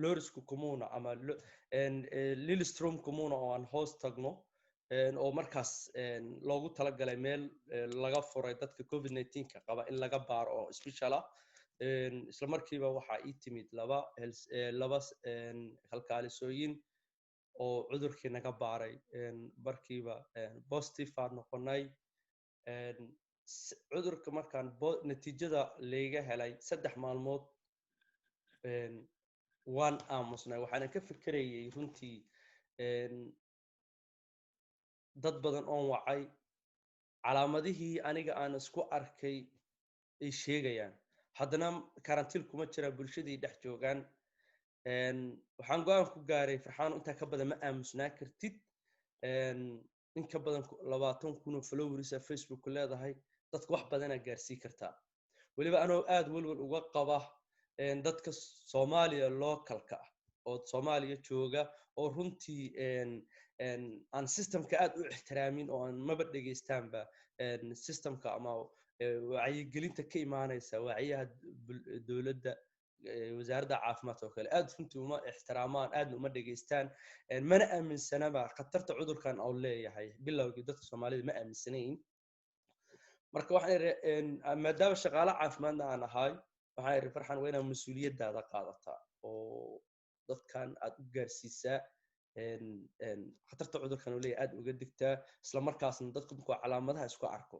lorisku comuna ama lilstrom comuna oo aan hoos tagno oo markaas loogu talagalay meel laga furay dadka covid-19 ka qaba in laga baaro oo special ah isla markiiba waxaa ii timid laba kalkaalisooyin oo cudurkii naga baaray markiiba positive aan noqonay cudurka markaan natiijada layga helay 3 maalmood waan aamusnay waxaan ka fikirayay runtii dad badan oo wacay calaamadihii aniga aan isku arkay ay sheegayaan haddana karantiil kuma jira bulshadii dhex joogaan waxaan go'aan ku gaaray farxaan inta ka badan ma aamusnaa kartid in ka badan 20,000 followers Facebook leedahay dadka wax badan gaarsii kartaa waliba anoo aad walwal uga qaba dadka Soomaaliya localka ah oo Soomaaliya jooga oo runtii aan systemka aad u ixtiraamin oo aan maba dhageystaanba systemka ama wacyigelinta ka imaanaysa wacyiga dawladda wasaaradda caafimaadka oo kale aad runtii uma ixtiraamaan aadna uma dhageystaan mana aaminsanaba khatarta cudurkan oo leeyahay bilowgii dadka Soomaalida ma aaminsanayn marka waxaan maadaama shaqaale caafimaadna aan ahay waxaan farxan waa inaan mas'uuliyadaada qaadataa oo dadkan aad u gaarsiisaa khatarta cudurkan oo leeyahay aad uga digtaa isla markaasna dadku markuu calaamadaha isku arko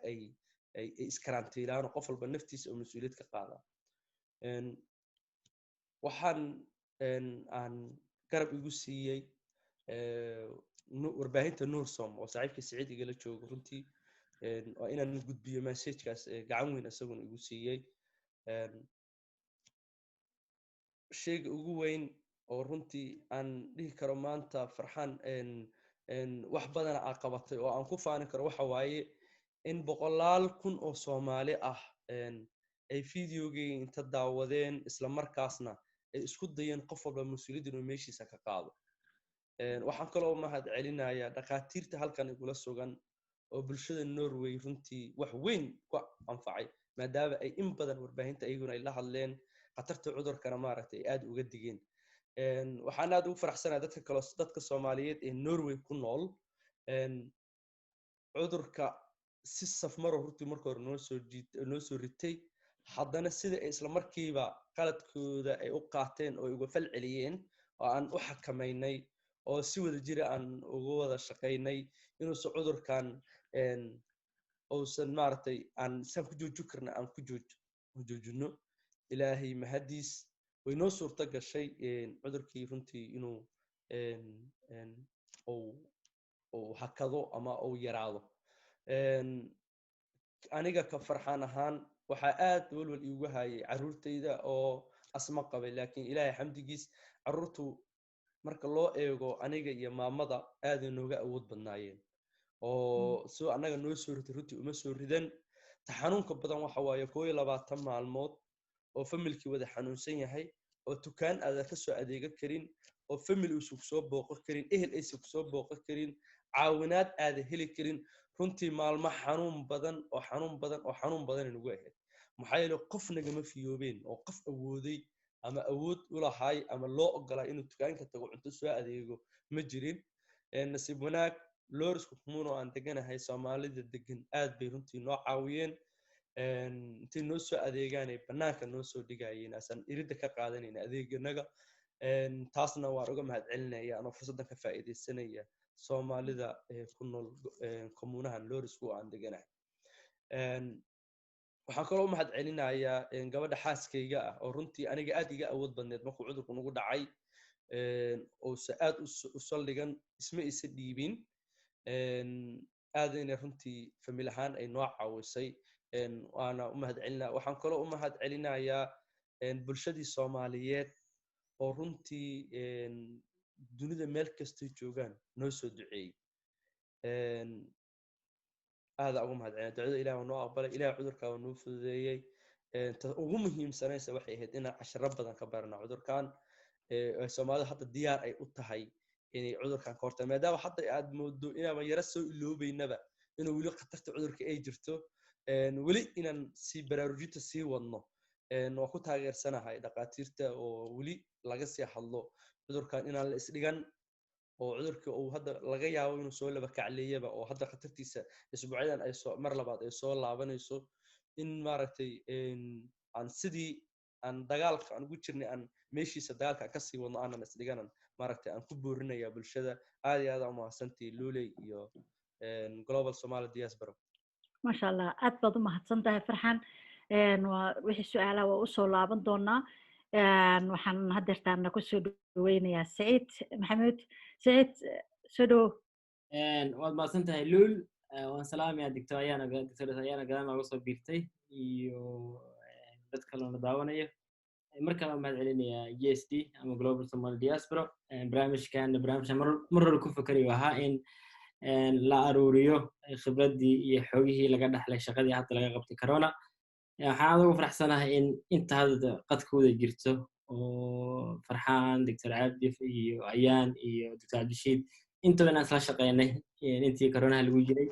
ay iskarantiilaan qof walba naftiisa oo mas'uuliyad ka qaada waxaan aan garab igu siiyay warbaahinta Nuursom oo saaxiibkii Saciid igala joogo runtii oo inaan gudbiyo message-kaas gacan weyn asaguna igu siiyay sheyga ugu weyn oo runtii aan dhihi karo maanta farxan wax badan aan qabatay oo aan ku faani karo waxa waaye in 100,000 oo Soomaali ah ay videogii inta daawadeen isla markaasna ay isku dayeen qof walba mas'uuliyad inuu meeshiisa ka qaado waxaan kaloo mahad celinayaa dhaqaatiirta halkan igula sugan oo bulshada Norway runtii wax weyn ku anfacay maadaama ay in badan warbaahinta ayaguna ay la hadleen khatarta cudurkana maaragtay aad uga digeen waxaan aad ugu faraxsanahay dadka Soomaaliyeed ee Norway ku nool cudurka si safmar runtii markii hore noo soo ritay haddana sida ay isla markiiba qaladkooda ay u qaateen oo uga fal celiyeen oo aan u xakameynay oo si wada jir aan uga wada shaqeynay inuu cudurkan uusan maaragtay aan san ku joojin karna aan ku joojino ilaahay mahadiis way noo suurta gashay cudurkii runtii inuu oo hakado ama oo yaraado aniga ka farxan ahaan waxa aad walwal iigu hayay caruurtayda oo asma qabay laakiin ilaahay xamdigiis caruurtu marka loo eego aniga iyo maamada aad inooga awood badnaayeen oo soo anaga noo soo ritay runtii uma soo ridan taxanuunka badan waxa waaye 22 maalmood oo familkii wada xanuunsan yahay oo tukaan aad ka soo adeega karin oo family uu soo booqo karin ehel ay soo booqo karin caawinaad aad heli karin runtii maalmo xanuun badan inagu ahayd maxaa yeelay qof nagama fiyoobeen oo qof awooday ama awood u lahaay ama loo ogolaa inuu tukaanka tago cunto soo adeego ma jirin nasiib wanaag lorisku kumuno aan deganahay Soomaalida degan aad bay runtii noo caawiyeen intii noo soo adeegaanay banaanka noo soo dhigayeen asan irida ka qaadanayna adeeganaga taasna waan uga mahad celinayaa anoo fursadan ka faa'iideysanaya Soomaalida ku nool komunahan lorisku aan deganahay waxaan kaloo mahad celinayaa gabadha xaaskayga ah oo runtii aniga aad iga awood badneed markuu cudurku nagu dhacay oo aad u saldhigan isma isa dhiibin aad inay runtii famil ahaan ay noo caawisay waana u mahad celinaa waxaan kaloo u mahad celinayaa bulshadii Soomaaliyeed oo runtii dunida meel kasta joogaan noo soo duceeyay aad ugu mahad celinaa ducada Ilaahay noo aqbalay Ilaahay cudurka noo fududeeyay ugu muhiimsanaysa waxay ahayd in casharo badan ka barana cudurkan Soomaalida hadda diyaar ay u tahay inay cudurkan ka hortagto maadaama hadda aad moodo inaan yara soo iloobeynaba inuu wali khatarta cudurka ay jirto wali inaan si baraarujinta sii wadno waa ku taageersanahay dhaqaatiirta oo weli laga sii hadlo cudurkan inaan la isdhigan oo cudurka uu hadda laga yaabo inuu soo laba kacleeyaba oo hadda khatartiisa isbuucyadan ay soo mar labaad ay soo laabanayso in maaragtay aan sidii aan dagaalka aan ugu jirnay aan meeshiisa dagaalka ka sii wadno aanan isdhiganan maaragtay aan ku boorinayaa bulshada aad iyo aad aan mahadsantii Luuley iyo Global Somali Diaspora ما شاء الله أثبت ما هتصنتها فرحان ووحي السؤال وأصول لابن دونا وحن هدر تانا كسود وين يا سعيد محمود سعيد سدو waad mahadsantahay luul waan salaamaya doctor ayaana gadaan nooga soo biirtay iyo dad kalena daawanaya mar kale mahad celinayaa GSD ama Global Somali Diaspora barnaamijkan mar hore ku fakarayo ahaa in la aruuriyo khibradii iyo xogihii laga dhaxlay shaqadii hadda laga qabtay corona waxaan ugu faraxsanahay in inta hadda qadkooda jirto oo farxaan doctor cabdi iyo ayaan iyo doctor cabdishiid inta aan isla shaqeynay intii corona lagu jiray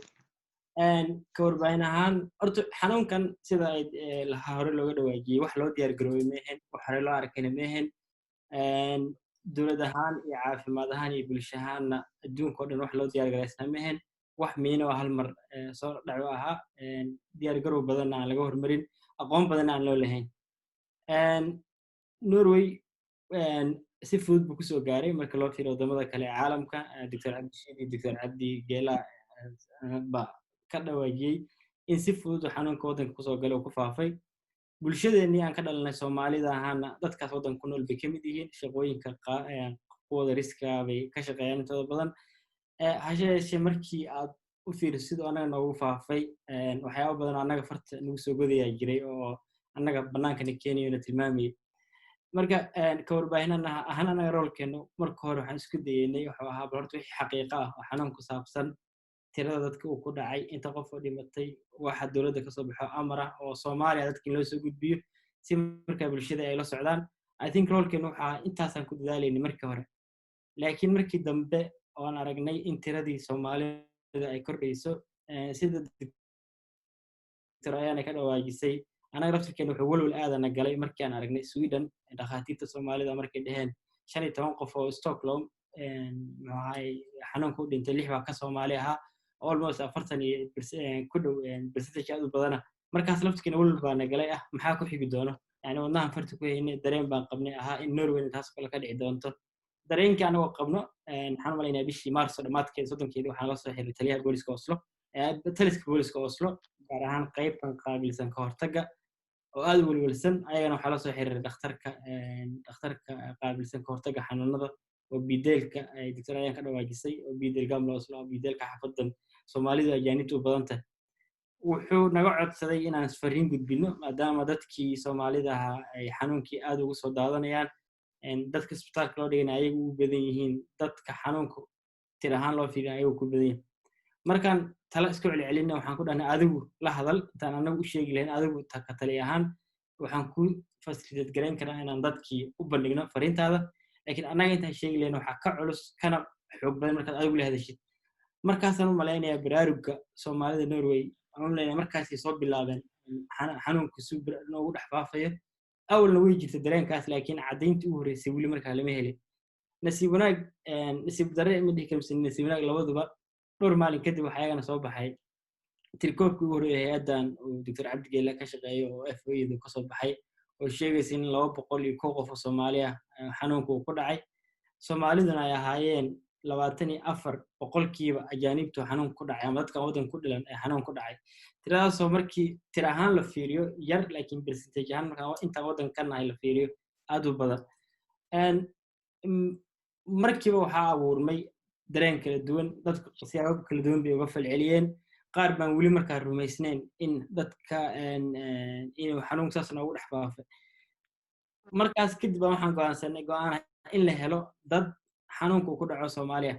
ka warbaahin ahaan horta xanuunkan sida ay hore looga dhawaajiyay wax loo diyaar garoobay meehen wax hore loo arkayna meehen dowlad ahaan iyo caafimaad ahaan iyo bulsho ahaanna adduunka oo dhan wax loo diyaar garaysnaa meehen wax miino hal mar soo dhaco ahaa diyaar garow badan aan laga hormarin aqoon badan aan loo lahayn Norway si fudud buu kusoo gaaray marka loo fiiriyo wadamada kale ee caalamka doctor cabdishiid iyo doctor cabdi geela ba ka dhawaajiyay in si fudud xanuunka wadanka kusoo galay oo ku faafay bulshadeennii aan ka dhalanay Soomaalida ahaana dadkaas wadanka ku nool bay ka mid yihiin shaqooyinka kuwada riska bay ka shaqeeyaan intooda badan hasheeshe markii aad u fiirsido anaga noogu faafay waxyaabo badan anaga farta nagu soo godayaa jiray oo anaga bannaankana Kenya tilmaamayay marka ka warbaahinana ahaan anaga roolkeenu marka hore waxaan isku dayeynay wuxuu ahaa horta wixii xaqiiqo ah oo xanuun ku saabsan tirada dadka uu ku dhacay inta qof oo dhimatay waxa dawladda ka soo baxo amara oo Soomaaliya dadkii loo soo gudbiyo si marka bulshada ay la socdaan I think roolkeenu waxa intaasaan ku dadaalaynay markii hore laakiin markii dambe oo aan aragnay in tiradii Soomaalida ay kordhayso sida ayana ka dhawaajisay anaga laftirkeena wuxuu walwal aadana galay markii aan aragnay Sweden dhakhaatiirta Soomaalida markay dhaheen 15 qof oo Stockholm xanuunku dhintay 6 baa ka Soomaali ahaa almost 40% ku dhow percentage aad u badana markaas laftirkeena walwal baa nagalay maxaa ku xigi doono yani wadnahan farta ku haynay dareen baan qabnay in Norway taas kale ka dhici doonto dareenkii anagoo qabno waxaan malaynaa bishii Maarso dhamaadkeeda 30keedii waxaan la soo xiriiray taliyaha booliska Oslo taliska booliska Oslo gaar ahaan qaybtan qaabilsan ka hortagga oo aad walwalsan ayagana waxaa la soo xiriiray dhakhtarka qaabilsan ka hortagga xanuunada oo bideelka ay doctor ayaan ka dhawaajisay oo bideel gamla Oslo oo bideelka xafadan Soomaalida ajaanibtu u badan tahay wuxuu naga codsaday inaan fariin gudbino maadaama dadkii Soomaalida ay xanuunkii aad ugu soo daadanayaan dadka isbitaalka loo dhigay ayagu u badan yihiin dadka xanuunka tir ahaan loo fiirin ayagu ku badan yihiin markaan tala isku celcelinna waxaan ku dhahnay adigu la hadal intaan anagu u sheegi lahayn adigu ka tali ahaan waxaan ku facilitate gareyn karaa inaan dadkii u bandhigno fariintaada laakiin anaga intaan sheegi lahayn waxa ka culus kana xoog badan markaad adigu la hadashid markaasaan u malaynayaa baraarugga Soomaalida Norway aan u leeyahay markaasay soo bilaabeen xanuunka super noogu dhex faafayo awalna way jirtay dareenkaas laakiin caddayntii ugu horeysay weli markaa lama helin nasiib darre ma dhihi karmsin nasiib wanaag labaduba dhowr maalin kadib waxaa ayagana soo baxay tirkoobkii ugu horeeyay hay'addan uu doctor cabdi geela ka shaqeeyo oo FOE-da ka soo baxay oo sheegaysa in 201 qof oo Soomaali ah xanuunku uu ku dhacay Soomaaliduna ay ahaayeen 24% ajaanibtu xanuun ku dhacay ama dadka wadanka ku dhilan ee xanuun ku dhacay tiradaasoo markii tir ahaan la fiiriyo yar laakiin percentage ahaan marka inta wadanka ka nahay la fiiriyo aad u badan markiiba waxaa abuurmay dareen kala duwan dadku siyaabo kala duwan bay uga falceliyeen qaar baan weli markaa rumaysnayn in dadka inuu xanuunka saas noogu dhex faafay markaas kadib waxaan go'aansanay in la helo dad xanuunku ku dhaco Soomaaliya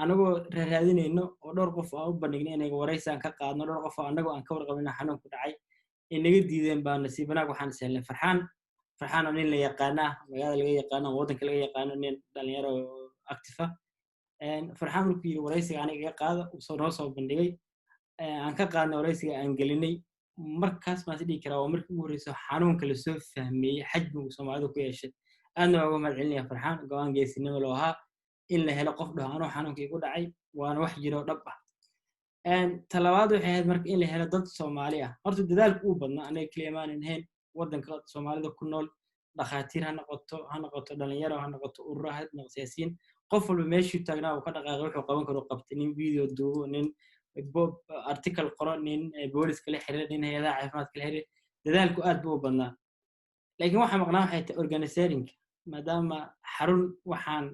anagoo raadinayno oo dhowr qof oo u bandhignay inay wareysaan ka qaadno dhowr qof oo anagoo aan ka warqabin xanuunku dhacay inaga diideen baa nasiib wanaag waxaan sahlay farxaan oo nin la yaqaana magaalada laga yaqaano wadanka laga yaqaano nin dhalinyaro active farxaan markuu yiri wareysiga aniga qaada uu soo bandhigay aan ka qaadnay wareysiga aan gelinay markaas baan is dhihi karaa waa markii ugu horreysay xanuunka lasoo fahmeeyey xajmigu Soomaalidu ku yeeshay aadna waa uga mahadcelinayaa Farxaan go'aan geesinimo loo ahaa in la helo qof dhaho anuu xanuunkii igu dhacay waana wax jiro dhab ah talabaad waxay ahayd marka in la helo dad Soomaali ah horta dadaalku uu badnaa anaga kaliya maanan ahayn waddanka Soomaalida ku nool dhakhaatiir ha noqoto dhalinyaro ha noqoto ururo ha noqoto siyaasiyiin qof walba meeshuu taagnaa uu ka dhaqaaqay wuxuu qaban karo qabtay nin video duubo nin article qoro nin booliska la xiriir nin hay'adaha caafimaadka la xiriir dadaalku aad buu u badnaa laakiin waxa maqnaa waxay tahay organizing maadaama xarun waxaan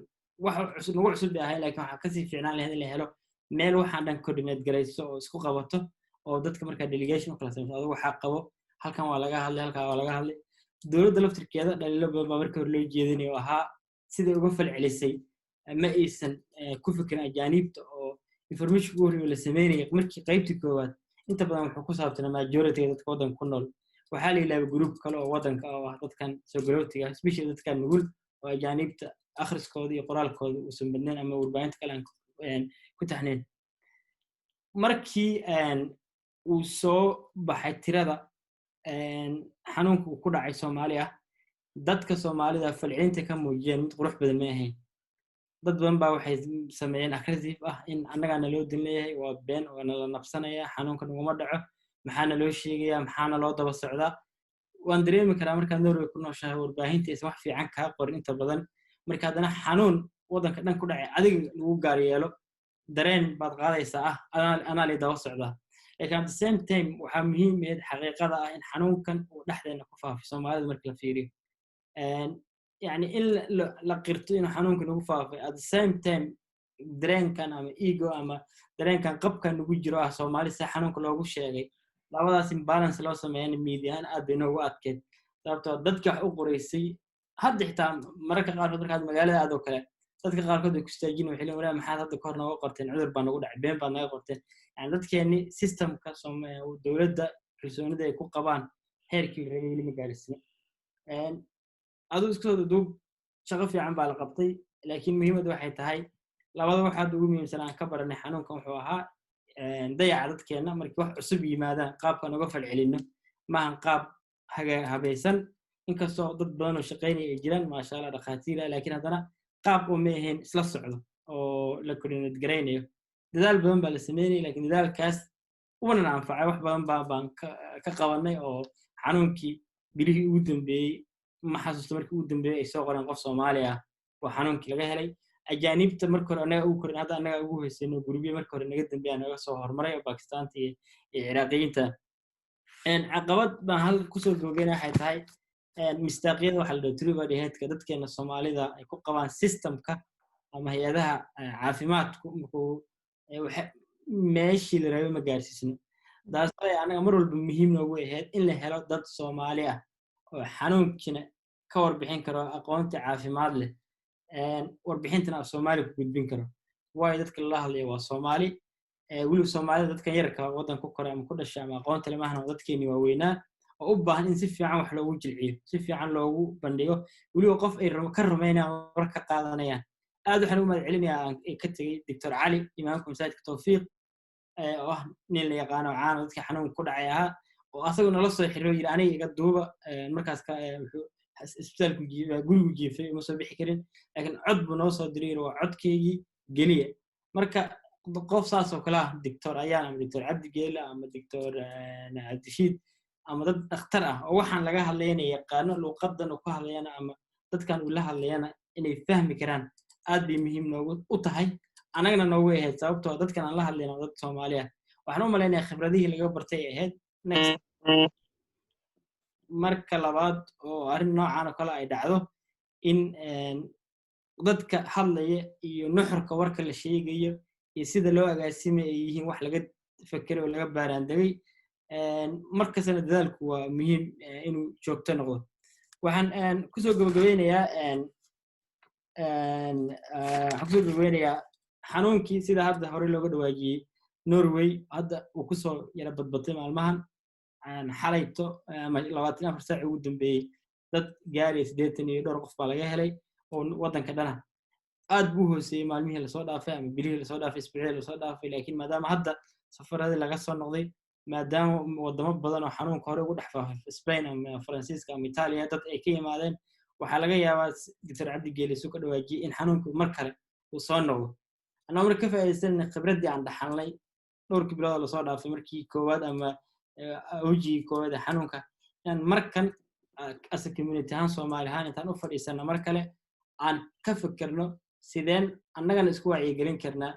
wax cusub nagu cusub ahay laakiin waxa ka sii fiicnaan lahayd in la helo meel waxaan dhan coordinate garayso oo isku qabato oo dadka marka delegation kala sameeyo adigu waxa qabo halkan waa laga hadlay halkan waa laga hadlay dawladda laftirkeeda dhaliilo badan baa markii hore loo jeedinayo ahaa sidii uga falcelisay ma aysan ku fikirin ajaanibta oo information ugu horreeya la sameeyay markii qaybtii koowaad inta badan wuxuu ku saabsanaa majority dadka waddanka ku nool waxaa la ilaahay group kale oo waddanka ah dadkan soo galootiga especially dadkan nugul oo ajaanibta akhriskooda iyo qoraalkooda uu san badnayn ama warbaahinta kale aan ku taxneen markii uu soo baxay tirada xanuunku ku dhacay Soomaaliya dadka Soomaalida falcelinta ka muujiyeen mid qurux badan ma ahayn dad badan baa waxay sameeyeen aggressive ah in annagana loo dileeyahay waa been oo la nabsanaya xanuunkan uguma dhaco maxaana loo sheegayaa maxaana loo daba socdaa waan dareemi karaa markaad Norway ku nooshahay warbaahinta is wax fiican ka qorin inta badan marka haddana xanuun waddanka dhan ku dhacay adiga lagu gaar yeelo dareen baad qaadaysaa anaa la daba socdaa laakiin at the same time waxaa muhiim ah xaqiiqada ah in xanuunkan uu dhexdeena ku faafo Soomaalida marka la fiiriyo يعني إلا لقرت إنه حنون كانوا فافي at the same time درين كان أما ego أما درين كان قب كان نقول جراح سومالي سحنون كله وش شيء لا ولا سيم بالانس لا سمعين ميديا أنا أدينه وأكيد طب ضدك حقوق رئيسي هذا حتى مرة قارفة درك هذا مجال هذا وكله ضدك قارفة يكستجين وحلو ولا محل هذا كورنا وقرتين عذر بنقول عبين بنقرتين يعني ضدك يعني سيستم كسم والدولة ده كسرنا ده يكون قبان هيركي اللي مجالسنا aduu isku soo duub shaqo fiican baa la qabtay laakiin muhiimadu waxay tahay labada waxaad ugu muhiimsan aan ka baranay xanuunkan wuxuu ahaa dayaca dadkeena markii wax cusub yimaadaan qaabkan uga falcelino maahan qaab habaysan inkastoo dad badan oo shaqaynaya ay jiraan maasha Allah dhakhaatiira laakiin haddana qaab oo ma ahayn isla socdo oo la coordinate garaynayo dadaal badan baa la sameeyay laakiin dadaalkaas una anfacay wax badan baan ka qabanay oo xanuunkii bilihii ugu dambeeyay ما حسست مركي ودن بي اي سو قران قف Soomaaliya oo xanuunkii laga helay ajaanibta markii hore anaga ugu korin hadda anaga ugu heysayno gurbiye markii hore naga dambeeyay anaga soo hormaray Pakistan iyo Iraaqiyiinta caqabad baan hal ku soo googeenay waxay tahay mistaaqiyada waxa la dhaho trivial headka dadkeena Soomaalida ay ku qabaan systemka ama hay'adaha caafimaadku meeshii la rabay ma gaarsiisno daas ay anaga mar walba muhiim noogu ahayd in la helo dad Soomaali ah oo xanuunkina ka warbixin karo aqoonta caafimaad leh warbixintana Soomaali ku gudbin karo way dadka la hadlay waa Soomaali wali Soomaalida dadka yarka waddan ku koray ama ku dhashay ama aqoonta leh maahan dadkeeni waa weynaa oo u baahan in si fiican wax loogu jilciyo si fiican loogu bandhigo wali qof ay ka rumeynayaan war ka qaadanayaan aad waxaan u mahadcelinayaa ka tagay Dr. Cali imaamka masaajidka Tawfiiq oo nin la yaqaan oo caan dadka xanuun ku dhacay ah oo asaguna la soo xiriyo yiri aniga iga duuba markaas ka wuxuu isbitaalku gurigu jiifay ma soo bixi karin laakiin cod buu noo soo diray waa codkeygii geliya marka qof saas oo kala Dr. Ayaan ama Dr. Cabdi Geela ama Dr. Naadishiid ama dad dhakhtar ah oo waxaan laga hadlaynay yaqaano luqadan oo ku hadlayana ama dadkan uu la hadlayana inay fahmi karaan aad bay muhiim noogu u tahay anagana noogu ahayd sababtoo dadkan aan la hadlayno dad Soomaali ah waxaan u maleynayaa khibradihii laga bartay ahayd next marka labaad oo arrin noocan oo kale ay dhacdo in dadka hadlaya iyo nuxurka warka la sheegayo iyo sida loo agaasimay ay yihiin wax laga fakaro oo laga baaraandagay markasna dadaalku waa muhiim inuu joogto noqdo waxaan ku soo gabagabeynayaa xanuunkii sida hadda hore looga dhawaajiyay Norway hadda uu ku soo yara badbatay maalmahan xalayto ama 24 saac ugu dambeeyay dad gaarayay 80 iyo dhowr qof baa laga helay oo waddanka dhana aad buu hooseeyay maalmihii la soo dhaafay ama bilihii la soo dhaafay isbuucii la soo dhaafay laakiin maadaama hadda safaradii laga soo noqday maadaama wadamo badan oo xanuunka hore ugu dhex faafay Spain ama Faransiiska ama Italia dad ay ka yimaadeen waxaa laga yaabaa Dr. Cabdi Geele soo ka dhawaajiyay in xanuunku mar kale uu soo noqdo anaa marka ka faa'iideysanay khibradii aan dhaxalnay dhowrkii bilood la soo dhaafay markii koowaad ama awjii koowaad xanuunka in markan as a community ahaan Soomaali ahaan intaan u fadhiisano mar kale aan ka fikirno sideen annagana isku wacyigelin karnaa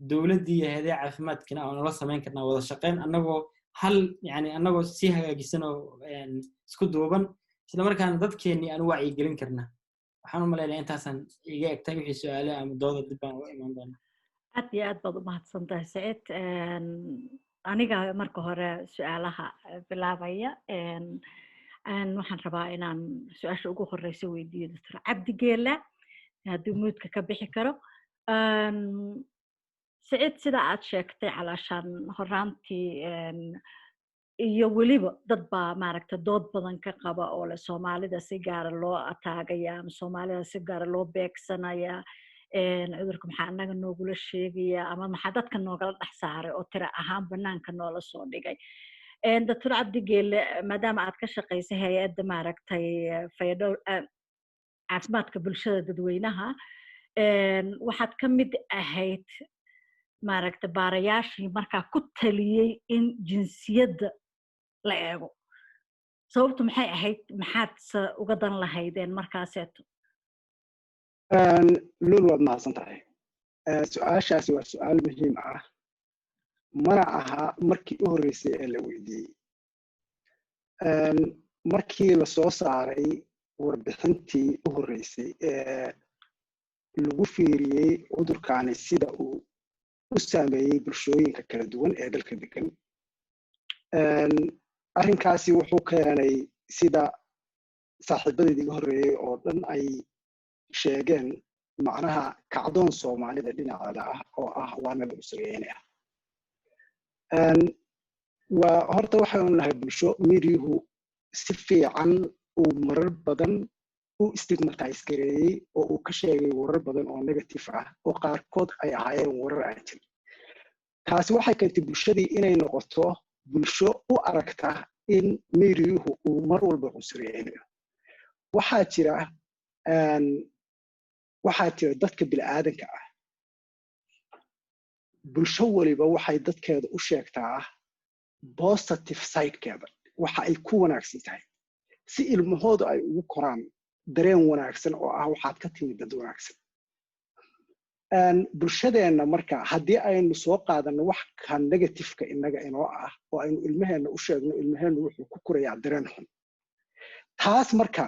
dawladdii iyo hay'adaha caafimaadkana oo nala samayn karnaa wada shaqayn annagoo hal yani annagoo si hagaajisan oo isku duuban isla markaana dadkeenii aan u wacyigelin karnaa waxaan u maleynayaa intaasan iga egtay wixii su'aale ama dooda dib baan u iman doonaa aad iyo aad baad u mahadsantahay Saciid aniga marka hore su'aalaha bilaabaya waxaan rabaa inaan su'aasha ugu horeysa weydiiyo Dr. Cabdi Geele haddii muudka ka bixi karo Saciid sida aad sheegtay calaashaan horaantii iyo weliba dad baa maaragta dood badan ka qaba oo le Soomaalida si gaar ah loo ataagaya ama Soomaalida si gaar ah loo beegsanaya cudurka maxaa anaga noogula sheegaya ama maxaa dadka noogala dhex saaray oo tira ahaan banaanka noola soo dhigay Dr. Cabdi Geele maadaama aad ka shaqaysay hay'adda maaragtay fayadhowr caafimaadka bulshada dadweynaha waxaad ka mid ahayd maaragta baarayaashii markaa ku taliyey in jinsiyadda la eego sababtu maxay ahayd maxaad uga dan lahaydeen markaaseeto lul waad mahadsantahay su'aashaasi waa su'aal muhiim ah mana aha markii u horreysay ee la weydiiyey markii la soo saaray warbixintii u horreysay ee lagu fiiriyey cudurkaani sida uu u saameeyey bulshooyinka kala duwan ee dalka degan arrinkaasi wuxuu keenay sida saaxiibadeedii iga horreeyey oo dhan ay sheegeen macnaha kacdoon Soomaalida dhinaceeda ah oo ah waana la usreeynaya waa horta waxaanu nahay bulsho miiriyuhu si fiican uu marar badan u stigmatize gareeyey oo uu ka sheegay warar badan oo negative ah oo qaarkood ay ahaayeen warar aan jirin taasi waxay keentay bulshadii inay noqoto bulsho u aragta in miiriyuhu uu mar walba cusriyeynayo waxaa jira dadka bilaadanka ah bulsho waliba waxay dadkeeda u sheegtaa positive sidekeeda waxa ay ku wanaagsan tahay si ilmahoodu ay ugu koraan dareen wanaagsan oo ah waxaad ka timid dad wanaagsan bulshadeenna marka haddii aynu soo qaadano wax ka negatifeka inaga inoo ah oo aynu ilmaheenna u sheegno ilmaheennu wuxuu ku korayaa dareen xun taas marka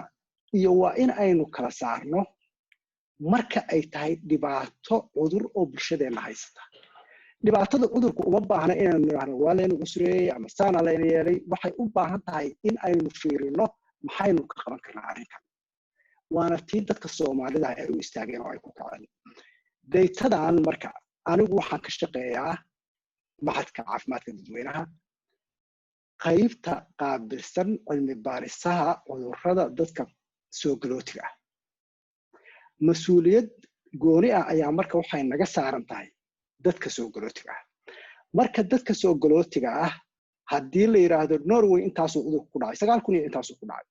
iyo waa in aynu kala saarno marka ay tahay dhibaato cudur oo bulshadeenna haysata dhibaatada cudurku uma baahna inaynu nidhaahno waa laynu cusreeyey ama saana layna yeelay waxay u baahan tahay in aynu fiirino maxaynu ka qaban karnaa arrinkan waana tii dadka Soomaalida ay u istaageen oo ay ku kaceen daytadan marka anigu waxaan ka shaqeeyaa maxadka caafimaadka dadweynaha qaybta qaabilsan cilmi baarisaha cudurrada dadka soo galootiga ah mas'uuliyad gooni ah ayaa marka waxay naga saaran tahay dadka soo galootiga ah marka dadka soo galootiga ah haddii la yiraahdo Norway intaasoo cudurku ku dhacay 9,000 intaasoo ku dhacay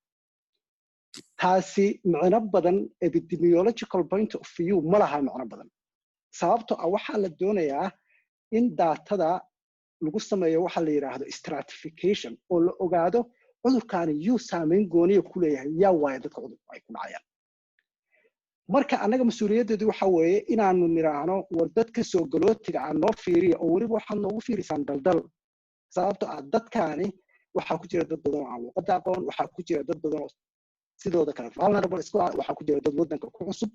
taasi macno badan epidemiological point of view ma laha macno badan sababtoo ah waxaa la doonayaa in daatada lagu sameeyo waxa la yiraahdo stratification oo la ogaado cudurkaani yuu saameyn gooniya ku leeyahay yaa waayo dadka cudurku ay ku dhacayaan marka anaga mas'uuliyadeedu waxa weeye inaanu niraahno war dadka soo galootiga aan noo fiiriyo oo waliba waxaan noogu fiirisaan daldal sababtoo ah dadkaani waxaa ku jira dad badan oo aan luqadda aqoon waxaa ku jira dad badan oo sidooda kale vulnerable isku ah waxaa ku jira dad waddanka ku cusub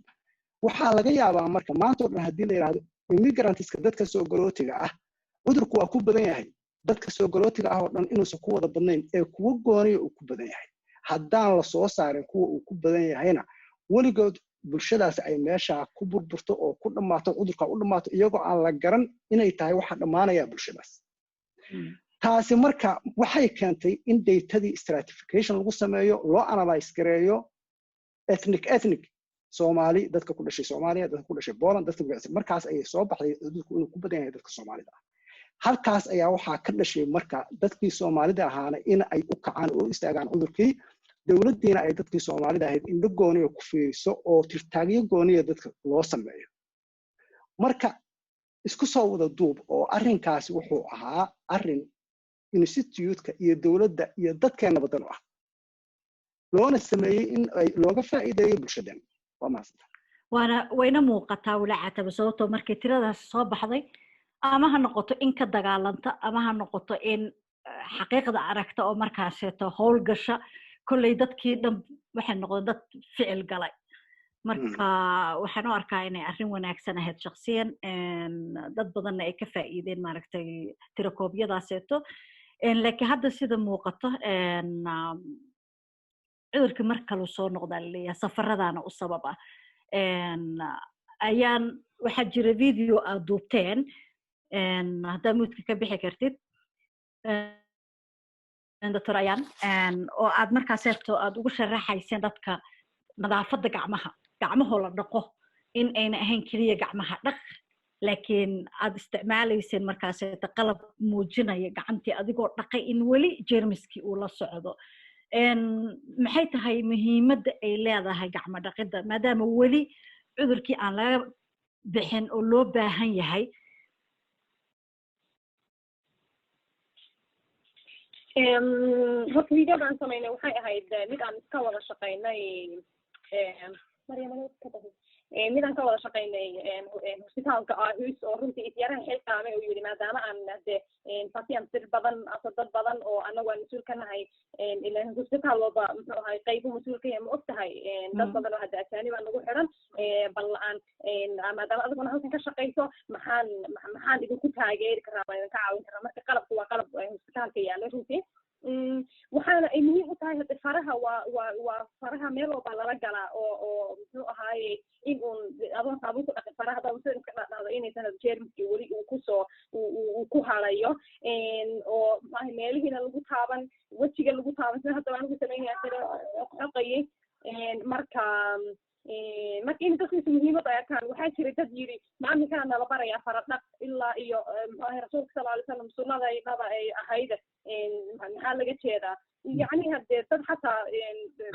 waxaa laga yaabaa marka maanta oo dhan haddii la yiraahdo immigrantska dadka soo galootiga ah cudurku waa ku badan yahay dadka soo galootiga ah oo dhan inuusan ku wada badnayn ee kuwa gooniya uu ku badan yahay haddaan la soo saarin kuwa uu ku badan yahayna weligood bulshadaas ay meesha ku burburto oo ku dhamaato cudurka u dhamaato iyagoo aan la garan inay tahay waxa dhamaanaya bulshadaas taasi marka waxay keentay in datadii stratification lagu sameeyo loo analyze gareeyo ethnic Soomaali dadka ku dhashay Soomaaliya dadka ku dhashay Poland dadka markaas ay soo baxday cudurku inuu ku badan yahay dadka Soomaalida halkaas ayaa waxaa ka dhashay marka dadkii Soomaalida ahaana in ay u kacaan oo istaagaan cudurkii dawladdiina ay dadkii Soomaalida ahayd indho gooniyo ku fiiriso oo tirtaagyo gooniyo dadka loo sameeyo marka isku soo wada duub oo arrinkaasi wuxuu ahaa arrin institute-ka iyo dawladda iyo dadkeena badan ah loona sameeyay in ay looga faa'iideeyo bulshadan waa maasanta wayna muuqataa walaacaataba sababtoo markay tiradaas soo baxday ama ha noqoto in ka dagaalanta ama ha noqoto in xaqiiqda aragta oo markaaseeto howl gasha kolley dadkii dhan waxay noqdeen dad ficil galay marka waxaan u arkaa inay arrin wanaagsan ahayd shakhsiyan dad badanna ay ka faa'iideen maaragtay tirakoobyadaaseeto laakiin hadda sida muuqato cudurkii mar kale soo noqdaa laleeyahay safaradaana u sabab ah ayaan waxaa jira video aad duubteen haddaa muudka ka bixi kartid doctor ayaan oo aad markaaseeto aad ugu sharaxayseen dadka nadaafadda gacmahoo la dhaqo in ayna ahayn keliya gacmaha dhaq laakiin aad isticmaalayseen markaaseeto qalab muujinaya gacantii adigoo dhaqay in weli jeermiskii uu la socdo maxay tahay muhiimadda ay leedahay gacmo dhaqidda maadaama weli cudurkii aan laga bixin oo loo baahan yahay horta videoga aan samaynay waxay ahayd mid aan iska wada shaqaynay mid aan ka wada shaqaynay hosbitaalka Aarhus oo runtii isyaraha xilqaamay uu yidhi maadaama aan hade patient dir badan asa dad badan oo anagu aan mas-uul ka nahay ilaan hosbitaal walba muxuu ahay qaybo mas-uul ka yahay ma og tahay dad badan oo hadda ajaanib aan nagu xiran bal aan maadaama adiguna halkan ka shaqayso maxaan idinku taageeri karaa ma idinka caawin karaa marka qalabku waa qalab hosbitaalka yaalo runtii waxaana ay muhiim u tahay hade faraha waa faraha meel walba lala galaa oo muxuu ahaaye in uun adoon saabuun ku dhaqin faraha hadaa wasada iska dhaqdo inaysan jeermiskii weli uu kusoo uu ku harayo oo maxaaha meelihiina lagu taaban wejiga lagu taaban sida hadda waan ugu samaynaya sida xoqayay marka in dadkiisa muhiimad ay arkaan waxaa jira dad yidhi macalinkaa nala barayaa faradhaq ilaa iyo maxaaha rasuulka sala alay salam sunnadaynada ay ahayd maxaa laga jeedaa yacni hadee dad xataa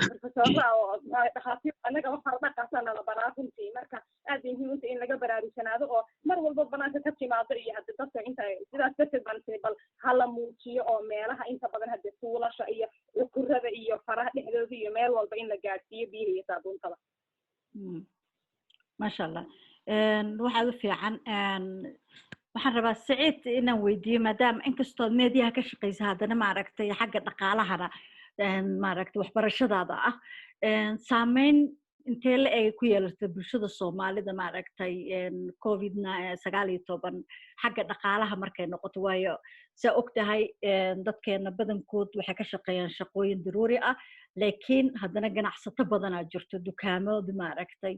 professorra oo dhakhaatiir annagaba faradhaqaasaa nala baraa runtii marka aad bay muhiim uta in laga baraarugsanaado oo mar walba banaanka ka timaado iyo hade dadka inta sidaas darteed baan tiri bal hala muujiyo oo meelaha inta badan hade suulasha iyo ukurada iyo faraha dhexdooda iyo meel walba in la gaadhsiiyo biyaha iyo saabuuntaba maasha allah waxaad u fiican waxaan rabaa Saciid inaan weydiiyo maadaama inkastoo meediyaha ka shaqeysa haddana maaragtay xagga dhaqaalahana maaragtay waxbarashadaada ah saameyn intee la ay ku yeelatay bulshada Soomaalida maaragtay COVID-19 xagga dhaqaalaha markay noqoto waayo saa ogtahay dadkeena badankood waxay ka shaqeeyaan shaqooyin daruuri ah laakiin haddana ganacsato badanaa jirto dukaamada maaragtay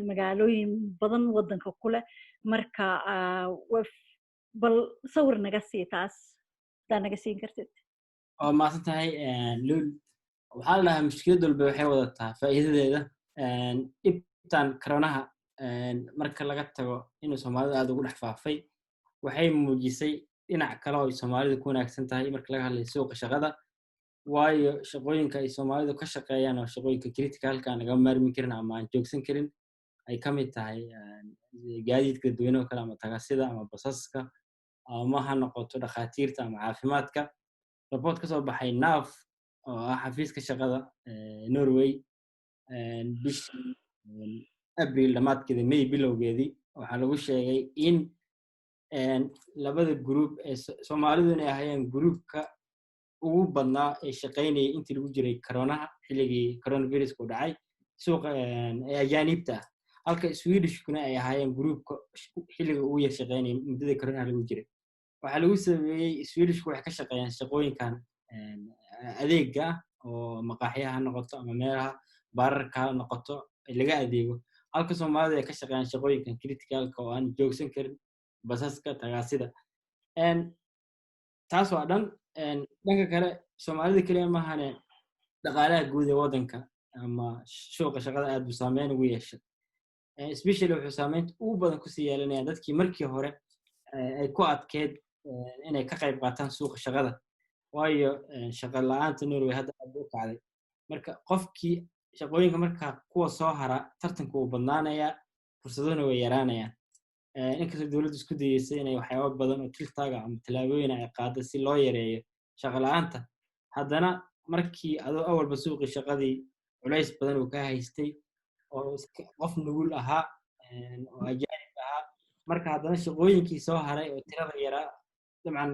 magaalooyin badan wadanka ku leh marka bal sawir naga sii taas hadaa naga siin kartid oo maasan tahay lul waxaa la dhahaa mushkilad walba waxay wadataa faa'iidadeeda dhibtan koronaha marka laga tago inuu Soomaalida aad ugu dhex faafay waxay muujisay dhinac kale oo Soomaalida ku wanaagsan tahay marka laga hadlayo suuqa shaqada waayo shaqooyinka ay Soomaalidu ka shaqeeyaan oo shaqooyinka criticalka aan laga maarmi karin ama aan joogsan karin ay ka mid tahay gaadiidka dadweynaha kale ama tagasida ama basaska ama ha noqoto dhakhaatiirta ama caafimaadka report ka soo baxay NAF oo ah xafiiska shaqada Norway bishii April dhamaadkeeda May bilowgeedii waxaa lagu sheegay in labada group ee Soomaalidu inay ahaayeen groupka ugu badnaa ee shaqeynayay intii lagu jiray koronaha xilligii coronavirus-ku dhacay suuqa ajaanibta halka Swedish-kuna ay ahaayeen groupka xilliga ugu yar shaqeynayay muddada koronaha lagu jiray waxaa lagu sameeyey Swedish-ku waxay ka shaqeeyaan shaqooyinkan adeega oo maqaaxiyaha noqoto ama meelaha baararka noqoto laga adeego halka Soomaalida ay ka shaqeeyaan shaqooyinkan criticalka oo aan joogsan karin basaska tagaasida taas waa dhan dhanka kale Soomaalida kaliya ma ahane dhaqaalaha guud ee wadanka ama suuqa shaqada aad u saameyn ugu yeeshay especially wuxuu saameynta ugu badan ku sii yeelanaya dadkii markii hore ay ku adkeed inay ka qayb qaataan suuqa shaqada waayo shaqo la'aanta Norway hadda aad u kacday marka qofkii shaqooyinka marka kuwa soo hara tartanku uu badnaanayaa fursaduna way yaraanayaan inkastoo dawladdu isku dayeysay inay waxyaabo badan oo tiltaaga ama tallaabooyin ay qaado si loo yareeyo shaqo la'aanta haddana markii adoo awalba suuqii shaqadii culays badan uu ka haystay oo qof nugul ahaa oo ajaanib ahaa marka haddana shaqooyinkii soo haray oo tirada yaraa dabcan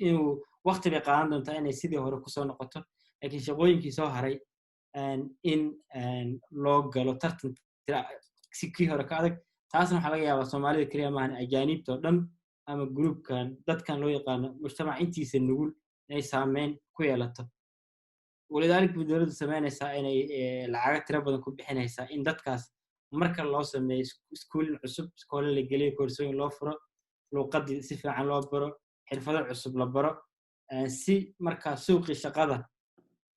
inuu waqti bay qaadan doontaa inay sidii hore kusoo noqoto laakiin shaqooyinkii soo haray in loo galo tartan si kii hore ka adag taasna waxaa laga yaabaa soomaalida keliya maahan ajaanibta oo dhan ama gruubkan dadkan loo yaqaano mujtamac intiisa nugul inay saameyn ku yeelato walidaalika bay dowladdu samaynaysaa inay lacago tiro badan ku bixinaysaa in dadkaas marka loo sameeyo iskuulin cusub iskoole la geliyo koorsooyin loo furo luuqadii si fiican loo baro xirfado cusub la baro si markaa suuqii shaqada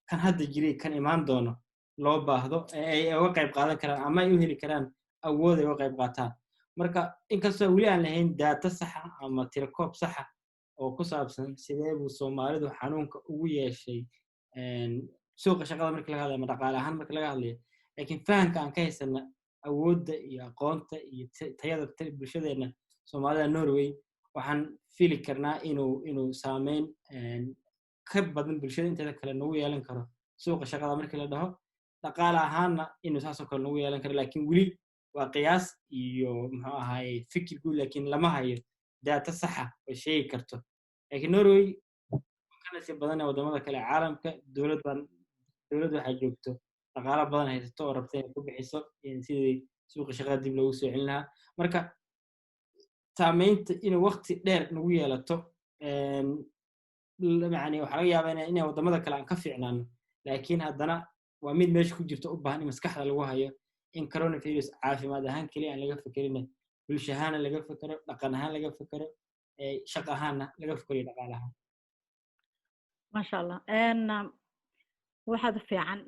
kan hadda jiray kan imaan doono loo baahdo ay uga qayb qaadan karaan ama ay u heli karaan awood ay uga qayb qaataan marka inkastoo weli aan lahayn data saxa ama tirakoob saxa oo ku saabsan sidee buu soomaalidu xanuunka ugu yeeshay suuqa shaqada marka laga hadlayo ama dhaqaale ahaan marka laga hadlayo laakiin fahamka aan ka haysana awoodda iyo aqoonta iyo tayada bulshadeena soomaalida Norway waxaan fili karnaa inuu saameyn ka badan bulshada inteeda kale nagu yeelan karo suuqa shaqada marka la dhaho dhaqaale ahaanna inuu saas oo kale nagu yeelan karo laakiin weli waa qiyaas iyo muxuu ahaay fikir guud laakiin lama hayo data saxa oo sheegi karto laakiin Norway kana si badan wadamada kale caalamka dawladdu waxay joogto dhaqaale badan haysato oo rabtay inay ku bixiso sidii suuqa shaqada dib loogu soo celin lahaa marka saameynta inay waqti dheer nagu yeelato يعني waxa laga yaabaa inay wadamada kale aan ka fiicnaano laakiin haddana waa mid meesha ku jirto u baahan in maskaxda lagu hayo in coronavirus caafimaad ahaan kaliya aan laga fikirin bulsho ahaan laga fikiro dhaqan ahaan laga fikiro shaqo ahaan laga fikiro dhaqaale ahaan ما شاء الله waxaad fiican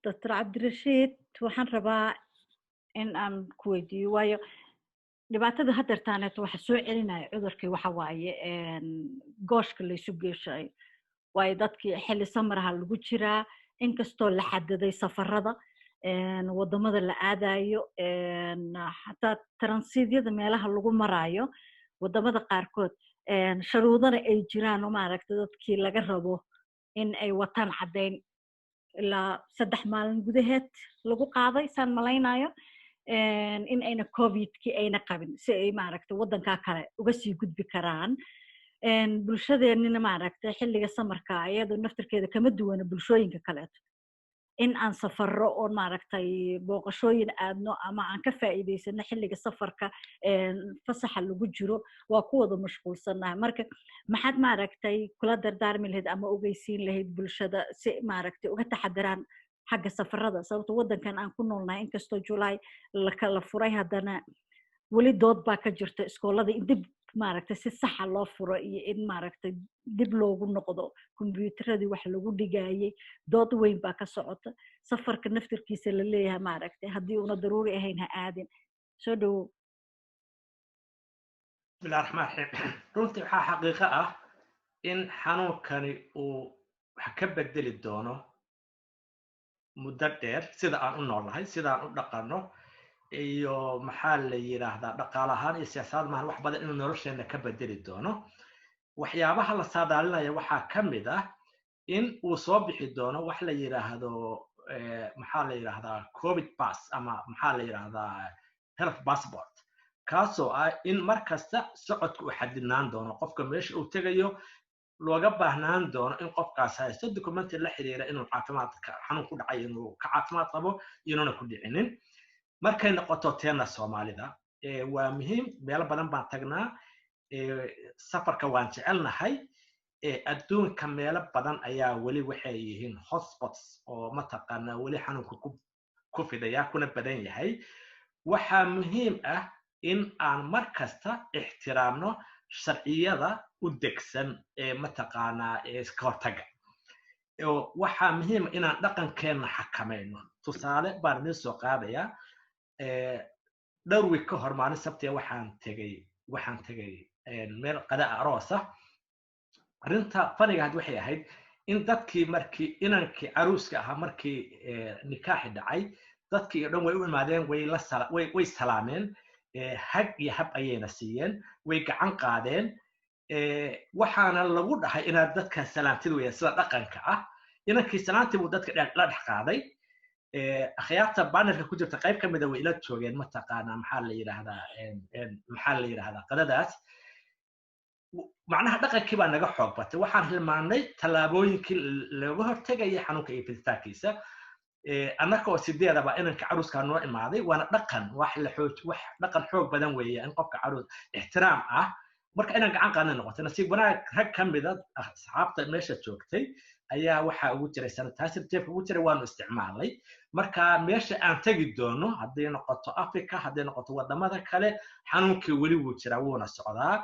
Dr. Cabdirashiid waxaan rabaa in aan ku weydiiyo waayo dhibaatada hadartaaneed waxa soo celinaya cudurkii waxa waaye gooshka la isu geeshay waayo dadkii xilli samaraha lagu jiraa inkastoo la xadiday safarada wadamada la aadayo xataa transiidyada meelaha lagu maraayo wadamada qaarkood sharuudana ay jiraan oo maaragtay dadkii laga rabo in ay wataan cadeyn ilaa 3 maalin gudaheed lagu qaaday saan malaynayo in ayna covid-ki ayna qabin si ay maaragtay wadanka kale uga sii gudbi karaan bulshadeennina maaragtay xilliga samarka iyadoo naftirkeeda kama duwana bulshooyinka kaleeto in aan safarro oo maaragtay booqashooyin aadno ama aan ka faa'iideysano xilliga safarka fasaxa lagu jiro waa ku wada mashquulsanahay marka maxaad maaragtay kula dardaarmi lahayd ama ogeysiin lahayd bulshada si maaragtay uga taxadiraan xagga safarada sababtoo wadankan aan ku noolnahay inkastoo July la kala furay haddana weli dood baa ka jirta iskoolada in dib maaragtay si sax ah loo furo iyo in maaragtay dib loogu noqdo kombiyuutaradii wax lagu dhigayay dood weyn baa ka socota safarka naftirkiisa la leeyahay maaragtay haddii una daruuri ahayn ha aadin soo dhawow bismillahi raxmaani raxiim runtii waxaa xaqiiqo ah in xanuunkani uu wax ka bedeli doono muddo dheer sida aan u noolnahay sida aan u dhaqanno iyo maxaa la yiraahdaa dhaqaale ahaan iyo siyaasad maahan wax badan inuu nolosheena ka bedeli doono waxyaabaha la saadaalinaya waxaa ka mid ah in uu soo bixi doono wax la yiraahdo maxaa la yiraahdaa covid pass ama maxaa la yiraahdaa health passport kaasoo ah in mar kasta socodku uu xadidnaan doono qofka meesha uu tegayo looga baahnaan doono in qofkaas haysto document la xiriira inuu caafimaadka xanuun ku dhacay inuu ka caafimaad qabo inuuna ku dhicinin markay noqoto teena Soomaalida waa muhiim meel badan baan tagnaa safarka waan jecelnahay adduunka meelo badan ayaa weli waxay yihiin hotspots oo mataqaana weli xanuunka ku fidaya kuna badan yahay waxaa muhiim ah in aan mar kasta ixtiraamno sharciyada u degsan mataqaana iska hortaga waxaa muhiim inaan dhaqankeena xakamayno tusaale baan idin soo qaadayaa dhowr wiig ka hor maalin sabtiga waxaan tegay waxaan tegay meel qada aroos ah arrinta faniga had waxay ahayd in dadkii markii inankii caruuska ahaa markii nikaaxi dhacay dadkii oo dhan way u imaadeen way salaameen hag iyo hab ayayna siiyeen way gacan qaadeen waxaana lagu dhahay inaad dadka salaantid weeyaan sida dhaqanka ah inankii salaantii buu dadka la dhex qaaday akhyaarta bannerka ku jirta qayb ka mida way ila joogeen mataqaanaa maxaa la yidhaahdaa qadadaas macnaha dhaqankii baa naga xoog batay waxaan hilmaannay tallaabooyinkii looga hortegaya xanuunka iyo fiditaankiisa annaka oo sideedaba inanka caruuskaa noo imaaday waana dhaqan wax dhaqan xoog badan weeye in qofka caruus ixtiraam ah marka inaan gacan qaadna noqotay nasiib wanaag rag ka mida asxaabta meesha joogtay ayaa waxaa ugu jiray sanitizer jeebka ugu jiray waanu isticmaalay marka meesha aan tegi doono hadday noqoto africa hadday noqoto wadamada kale xanuunkii weli wuu jiraa wuuna socdaa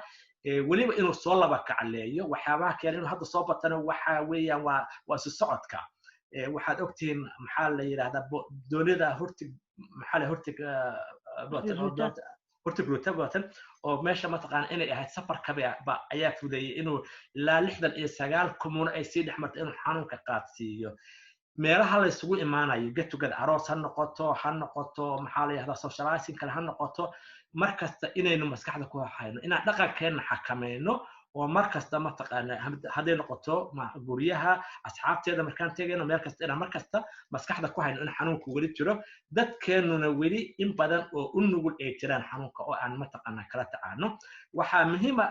weliba inuu soo laba kacleeyo waxyaabaha kale inuu hadda soo batana waxa weeyaan waa isu socodka waxaad ogtihiin maxaa la yidhahdaa doonida hortigrutabatan oo meesha mataqaana inay ahayd safarkaba ayaa fudeeyey inuu ilaa 69 kumuuna ay sii dhex marto inuu xanuunka qaadsiiyo meelaha la isugu imaanayo getugada aroos ha noqoto maxaa la yidhahdaa socializing kale ha noqoto markasta inaynu maskaxda ku hayno inaan dhaqankeenna xakamayno oo markasta mataqaana hadday noqoto guryaha asxaabteeda markaan tegayno meel kasta inaan markasta maskaxda ku hayno in xanuunku weli jiro dadkeennuna weli in badan oo u nugul ay jiraan xanuunka oo aan mataqaana kala tacaano waxaa muhiima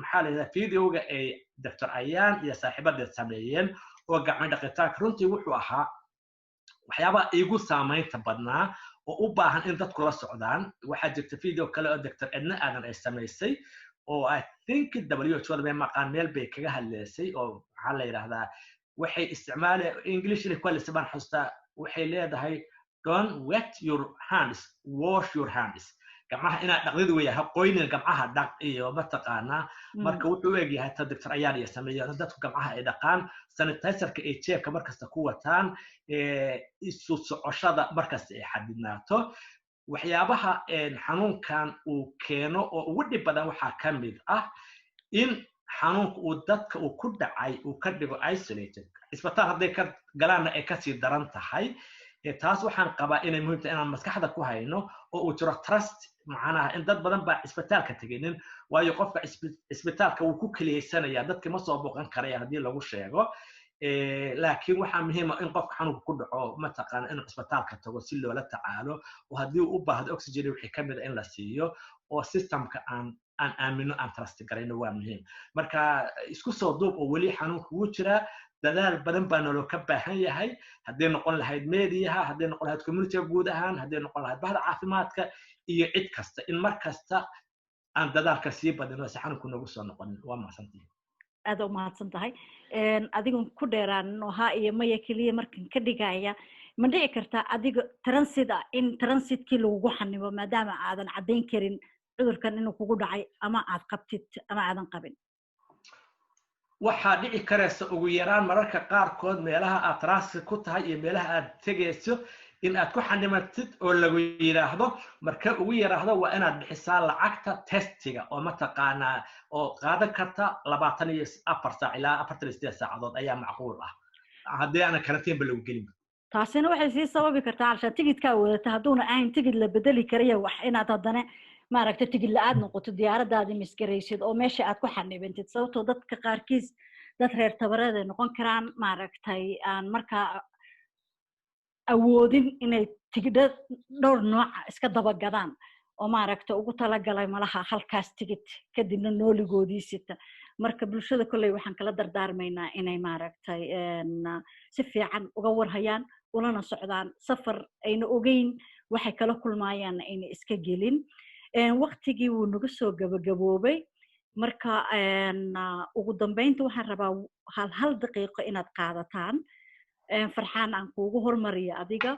maxaa la yidhahdaa videoga ay Dr. Ayaan iyo saaxiibadeed sameeyeen oo gacmo dhaqitaanka runtii wuxuu ahaa waxyaabaha igu saamaynta badnaa oo u baahan in dadku la socdaan waxaa jirta video kale oo Dr. Edna Aadan ay samaysay oo I think WHO ma maqaan meel bay kaga hadlaysay oo maxaa la yiraahdaa waxay isticmaaleen English in quality saban xusta waxay leedahay don't wet your hands wash your hands gacmaha inaad dhaqdid weeyaa ha qoynin gacmaha dhaq iyo mataqaana marka wuxuu u egyahay ta Dr. Ayaan iyo sameeyay dadku gacmaha ay dhaqaan sanitizerka ay jeebka markasta ku wataan isu socoshada markasta ay xadidnaato waxyaabaha xanuunkan uu keeno oo ugu dhib badan waxaa ka mid ah in xanuunka uu dadka uu ku dhacay uu ka dhigo isolated isbitaal hadday ka galaanna ay kasii daran tahay taas waxaan qabaa inay muhiim tahay inaan maskaxda ku hayno oo uu jiro trust macnaha in dad badan baa isbitaalka teginin waayo qofka isbitaalka wuu ku keliyeysanaya dadkii ma soo booqan karayaan haddii lagu sheego laakiin waxaa muhiim ah in qofka xanuunka ku dhaco mataqaana inuu isbitaalka tago si loola tacaalo oo haddii uu u baahdo oxygen wixii ka mid ah in la siiyo oo systemka aan aamino aan trust garayno waa muhiim marka isku soo duub oo weli xanuunka wuu jiraa dadaal badan baa nolol ka baahan yahay hadday noqon lahayd meediyaha hadday noqon lahayd community guud ahaan hadday noqon lahayd bahda caafimaadka iyo cid kasta in mar kasta aan dadaalka sii badino si xanuunku noogu soo noqonin waa mahadsantihiin aad u mahadsan tahay adigun ku dheeraanin oo haa iyo maya keliya markan ka dhigaya ma dhici kartaa adiga transit in transitkii lagugu xanimo maadaama aadan caddayn karin cudurkan inuu kugu dhacay ama aad qabtid ama aadan qabin waxaa dhici karaysa ugu yaraan mararka qaarkood meelaha aad transit ku tahay iyo meelaha aad tegayso in aad ku xanimatid oo lagu yiraahdo marka ugu yiraahdo waa inaad bixisaa lacagta testiga oo mataqaanaa oo qaadan karta 24 saac ilaa 48 saacadood ayaa macquul ah haddii aan karantiin lagu gelin taasina waxay sii sababi kartaa alsha tigidka wadata hadduuna ahayn tigid la bedeli karayo wax inaad haddana maaragta tigid la-aad noqoto diyaaradaadi misgaraysid oo meesha aad ku xanibantid sababtoo dadka qaarkiis dad reer tabareed ay noqon karaan maaragtay aan markaa awoodin inay tigidho dhowr nooca iska dabagadaan oo maaragta ugu talagalay malaha halkaas tigid kadibna nooligoodii sita marka bulshada kolley waxaan kala dardaarmaynaa inay maaragtay si fiican uga warhayaan ulana socdaan safar ayna ogeyn waxay kala kulmaayaan ayna iska gelin waqtigii wuu naga soo gabagaboobay marka ugu dambeynta waxaan rabaa hal daqiiqo inaad qaadataan farxaan aan kuugu hormariyo adiga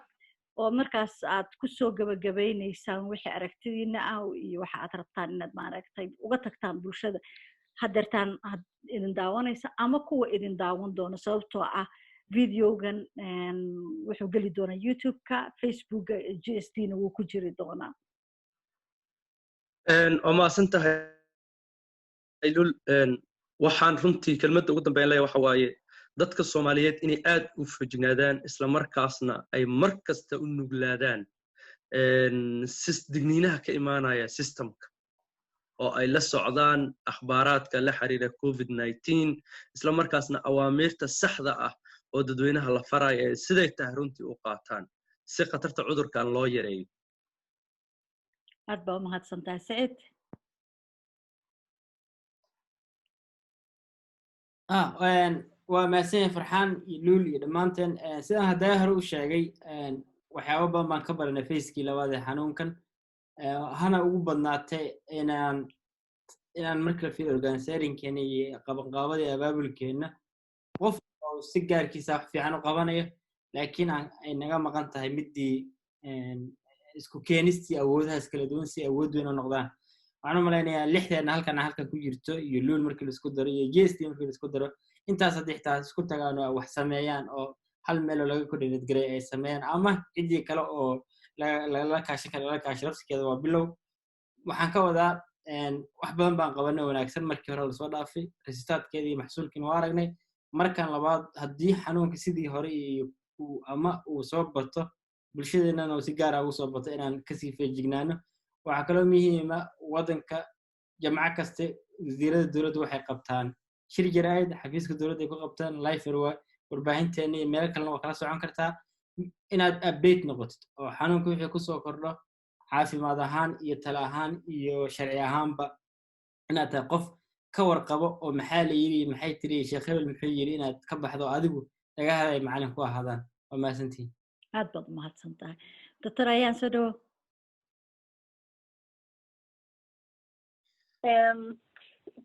oo markaas aad ku soo gabagabaynaysaan wixii aragtidiina ah iyo waxa aad rabtaan inaad maaragtay uga tagtaan bulshada hadeertaan idin daawanaysa ama kuwa idin daawan doona sababtoo ah videogan wuxuu geli doonaa youtube-ka facebooka GST-na wuu ku jiri doonaa oo maasan tahay aylul waxaan runtii kelmadda ugu dambeyn leeyahay waxa waaye dadka Soomaaliyeed inay aad u fajignaadaan isla markaasna ay mar kasta u nuglaadaan digniinaha ka imaanaya systemka oo ay la socdaan akhbaaraadka la xiriira COVID-19 isla markaasna awaamirta saxda ah oo dadweynaha la farayo ee siday tahay runtii u qaataan si khatarta cudurkan loo yareeyo. aad baa u mahadsantahay Saciid. waa mahadsan Farxaan iyo Luul iyo dhammaanteen sidaan hadda hore u sheegay waxyaabo badan baan ka baranay fayskii labaad ee xanuunkan hana ugu badnaatay inaan marka la fiiriyo organisationkeena iyo qabanqaabada abaabulkeena qof oo si gaarkiisa wax fiican u qabanayo laakiin ay naga maqan tahay midii isku keenistii awoodahaas kala duwan si awood weyn u noqdaan. waxaan u malaynayaa lixdeena halkan ku jirto iyo Luul markii la isku daro iyo Geesti markii la isku daro intaas saddextaa isku tagaan oo wax sameeyaan oo hal meel laga coordinate garay ay sameeyaan ama cidii kale oo la kaashan kara la kaashan lafskeeda waa bilow. waxaan ka wadaa wax badan baan qabanay wanaagsan markii hore la soo dhaafay resultaatkeeda iyo maxsuulkiina waa aragnay. markan labaad haddii xanuunka sidii hore ama uu soo bato bulshadeennana uu si gaar ah ugu soo bato inaan kasii feejignaano. waxaa kaloo muhiima waddanka jamco kaste wasiirada dowladda waxay qabtaan shir jaraa'id xafiiska dowladda ay ku qabtaan live warbaahinteena iyo meel kalena waa kala socon kartaa inaad update noqotid oo xanuunka wixii kusoo kordho caafimaad ahaan iyo talo ahaan iyo sharci ahaanba inaad tahay qof ka warqabo oo maxaa la yiri maxay tiri sheekh hebel muxuu yiri inaad ka baxdo adigu laga haday macallin ku ahaadaan. waa mahadsantiin. aad baad u mahadsantahay Dr. Ayaan soo dhawo.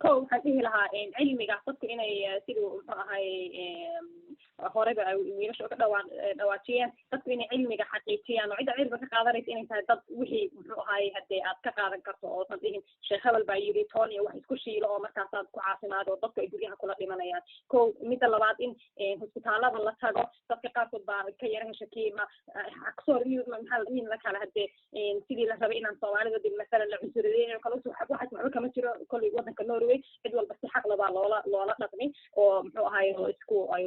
waxaan dhihi lahaa cilmiga dadka inay siduu muxuu ahay horeba ay wiilasha ka dhawaajiyeen dadku inay cilmiga xaqiijiyaan oo cidda cilmiga ka qaadanaysa inay tahay dad wixii muxuu ahay haddee aad ka qaadan karto oosan dhihin sheekh hebel baa yidhi toon iyo wax isku shiilo oo markaasaad ku caafimaado oo dadku ay guryaha kula dhimanayaan. midda labaad in hosbitaalada la tago dadka qaarkood baa ka yara heshakiima aksoor maxaa la dhihin la kala haddee sidii la rabay inaan Soomaalida dib masalan la cusuriyeeyo kala waxaas waxba kama jiro kolley waddanka Norway cid walba si xaq laba loola dhaqmi oo muxuu ahay oo isku ay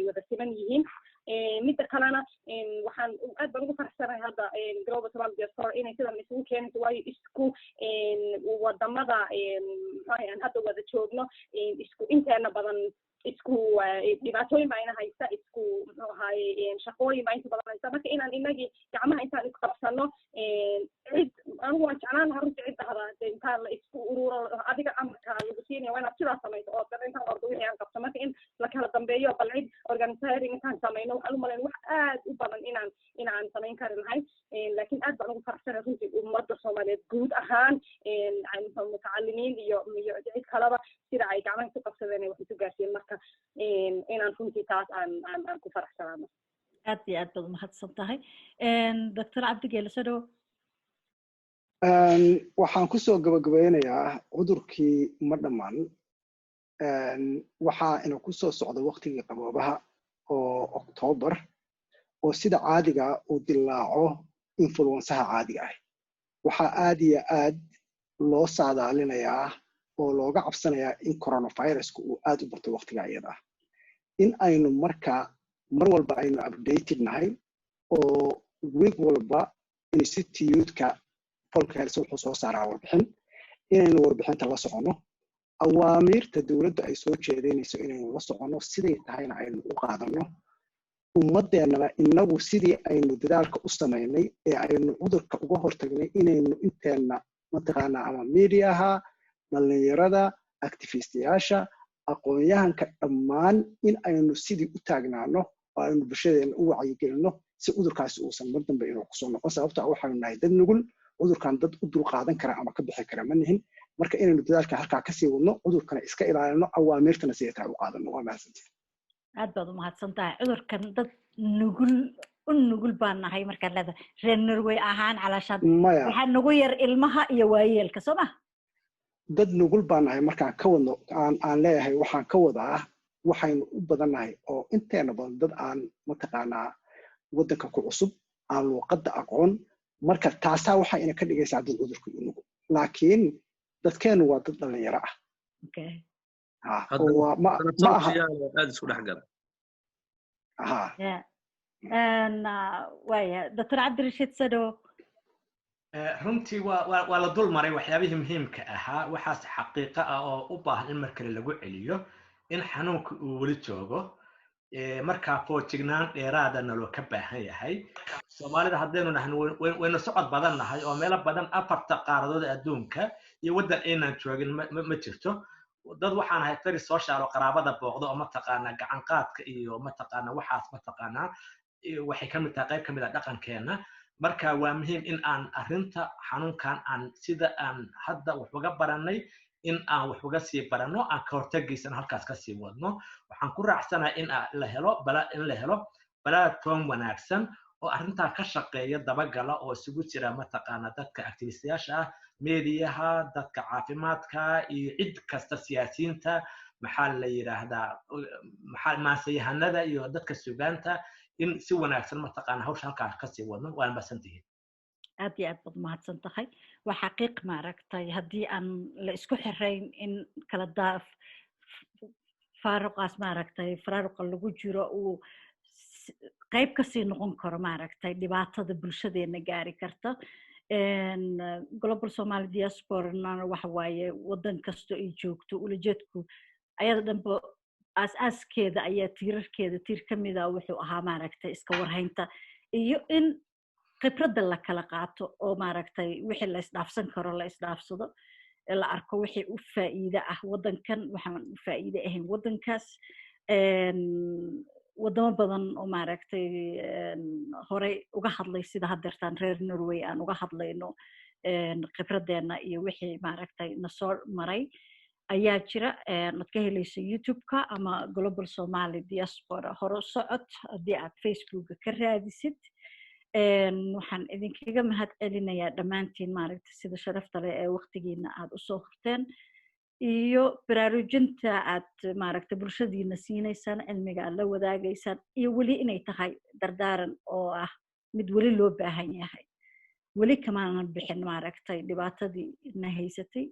wada siman yihiin. midda kalena waxaan aad baan ugu faraxsanahay hadda global Somali diaspora inay sidan isugu keenayso waayo isku wadamada aan hadda wada joogno isku inteena badan isku dhibaatooyin baa ina haysta isku muxuu ahay shaqooyin baa inta badan haysta marka inaan inagii gacmaha intaan isku qabsano cid anigu waan jeclaan lahaa runtii cid dhahda intaan la isku ururo adiga amarka lagu siinaya waa inaad sidaas samayso oo dad intaan ordo wixii aan qabto marka in la kala dambeeyo bal cid organizing intaan samayno waxaan u malayn wax aad u badan inaan samayn kari lahay laakiin aad baan ugu faraxsanahay runtii ummadda Soomaaliyeed guud ahaan mutacalimiin iyo cid kaleba sida ay gacmaha isku qabsadeen wax isu gaarsiin marka inaan runtii taas aan ku faraxsanaano. aad iyo aad baad u mahadsantahay Dr. Cabdi Geele soo dhawo. waxaan kusoo gabagabeynayaa cudurkii ma dhammaan waxaa ina kusoo socda waqtigii qaboobaha oo October oo sida caadiga uu dilaaco influensaha caadiga ah. waxaa aad iyo aad loo saadaalinayaa oo looga cabsanayaa in coronavirusku uu aad u barto waqtiga iyada ah in aynu mar walba aynu updated nahay oo week walba institute-ka Folk Health wuxuu soo saaraa warbixin inaynu warbixinta la socono awaamirta dowladda ay soo jeedinayso inaynu la socono siday tahayna aynu u qaadano ummadeennana inagu sidii aynu dadaalka u samaynay ee aynu cudurka uga hortagnay inaynu inteena mataqaanaa ama mediaha dhalinyarada activistiyaasha aqoon-yahanka dhammaan in aynu sidii u taagnaano oo aynu bulshadeena u wacyigelino si cudurkaasi uusan mar dambe inuu kusoo noqon sababta waxaanu nahay dad nugul cudurkan dad u dulqaadan kara ama ka bixi kara ma nihin marka inaynu dadaalka halkaa kasii wadno cudurkana iska ilaalino awaamirtana sidee tahay u qaadano. waa mahadsantihin. aad baad u mahadsantahay cudurkan dad nugul baan nahay markaan leedahay reer Norway ahaan calaashaad waxaa nagu yar ilmaha iyo waayeelka soo ma dad nugul baan nahay markaan ka wadno aan leeyahay waxaan ka wadaa waxaynu u badannahay oo inteena badan dad aan mataqaanaa waddanka ku cusub aan luuqadda aqoon marka taasaa waxaa ina ka dhigaysaa dad cudurka nugul laakiin dadkeenu waa dad dhalinyaro ah okay ma aha aad isku dhex gala waya dr cabdirashiid sado runtii waa la dul maray waxyaabihii muhiimka ahaa waxaas xaqiiqo ah oo u baahan in mar kale lagu celiyo in xanuunka uu weli joogo markaa foojignaan dheeraada naloo ka baahan yahay soomaalida haddaynu nahno waynu socod badan nahay oo meelo badan 4 qaaradood adduunka iyo waddan aynaan joogin ma jirto dad waxaan ahay very social oo qaraabada booqdo oo mataqaanaa gacan qaadka iyo mataqaanaa waxaas mataqaanaa waxay ka mid tahay qayb ka mid ah dhaqankeena marka waa muhiim in aan arrinta xanuunkan aan sida aan hadda wax uga baranay in aan wax uga sii baranno aan ka hortagiisana halkaas ka sii wadno waxaan ku raacsanahay in la helo platform wanaagsan oo arrintaa ka shaqeeya dabagala oo isugu jira mataqaanaa dadka activistayaasha ah meediyaha dadka caafimaadka iyo cid kasta siyaasiyiinta maxaa la yidhaahdaa maansayahanada iyo dadka sugaanta in si wanaagsan mataqaanaa hawsha halkaas ka sii wadno waan mahadsantihiin aad iyo aad baad mahadsan tahay waa xaqiiq maaragtay haddii aan la isku xirayn in kala daaf faaruqaas maaragtay faraaruqa lagu jiro uu qayb kasii noqon karo maaragtay dhibaatada bulshadeena gaari karta global Somali diaspora waxa waaye waddan kasto ay joogto ulajeedku ayada dhanba aaskeeda ayaa tiirarkeeda tiir ka mid ah wuxuu ahaa maaragtay iska warhaynta iyo in khibradda la kala qaato oo maaragtay wixii la isdhaafsan karo la isdhaafsado la arko wixii u faa'iido ah waddankan waxaan u faa'iido ahayn waddankaas wadamo badan oo maaragtay horey uga hadlay sida haddeertaan reer Norway aan uga hadlayno khibraddeena iyo wixii maaragtay na soo maray ayaa jira aad ka helayso YouTube-ka ama Global Somali Diaspora horo socod haddii aad Facebook ka raadisid waxaan idinkaga mahad celinayaa dhammaantiin maaragtay sida sharafta leh ee waqtigiina aad u soo horteen iyo baraarujinta aad maaragtay bulshadiina siinaysaan cilmiga aad la wadaagaysaan iyo weli inay tahay dardaaran oo ah mid weli loo baahan yahay weli kamaanan bixin maaragtay dhibaatadii na haysatay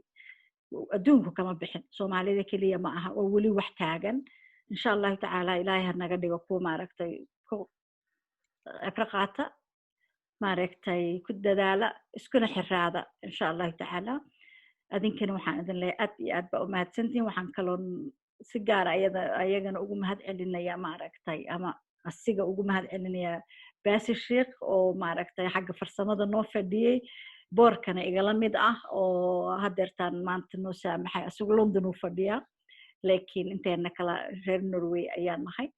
adduunku kama bixin soomaalida keliya ma aha oo weli wax taagan insha allahu tacaala ilaahay ha naga dhigo kuwa maaragtay ku cibro qaata maaragtay ku dadaala iskuna xiraada insha allahu tacaala adinkana waxaan idin leeyahay aad iyo aad baa u mahadsantihiin waxaan kaloo si gaar ayagana ugu mahad celinayaa maaragtay ama asiga ugu mahad celinayaa baasi sheekh oo maaragtay xagga farsamada noo fadhiyey boorkana igala mid ah oo haddeertaan maanta noo saamaxay asigu London uu fadhiyaa laakiin inteena kala reer Norway ayaan nahay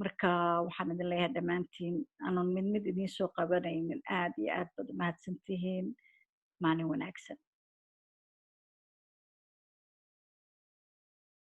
marka waxaan idin leeyahay dhammaantiin aanan mid idiin soo qabanaynin aad iyo aad baad u mahadsantihiin maalin wanaagsan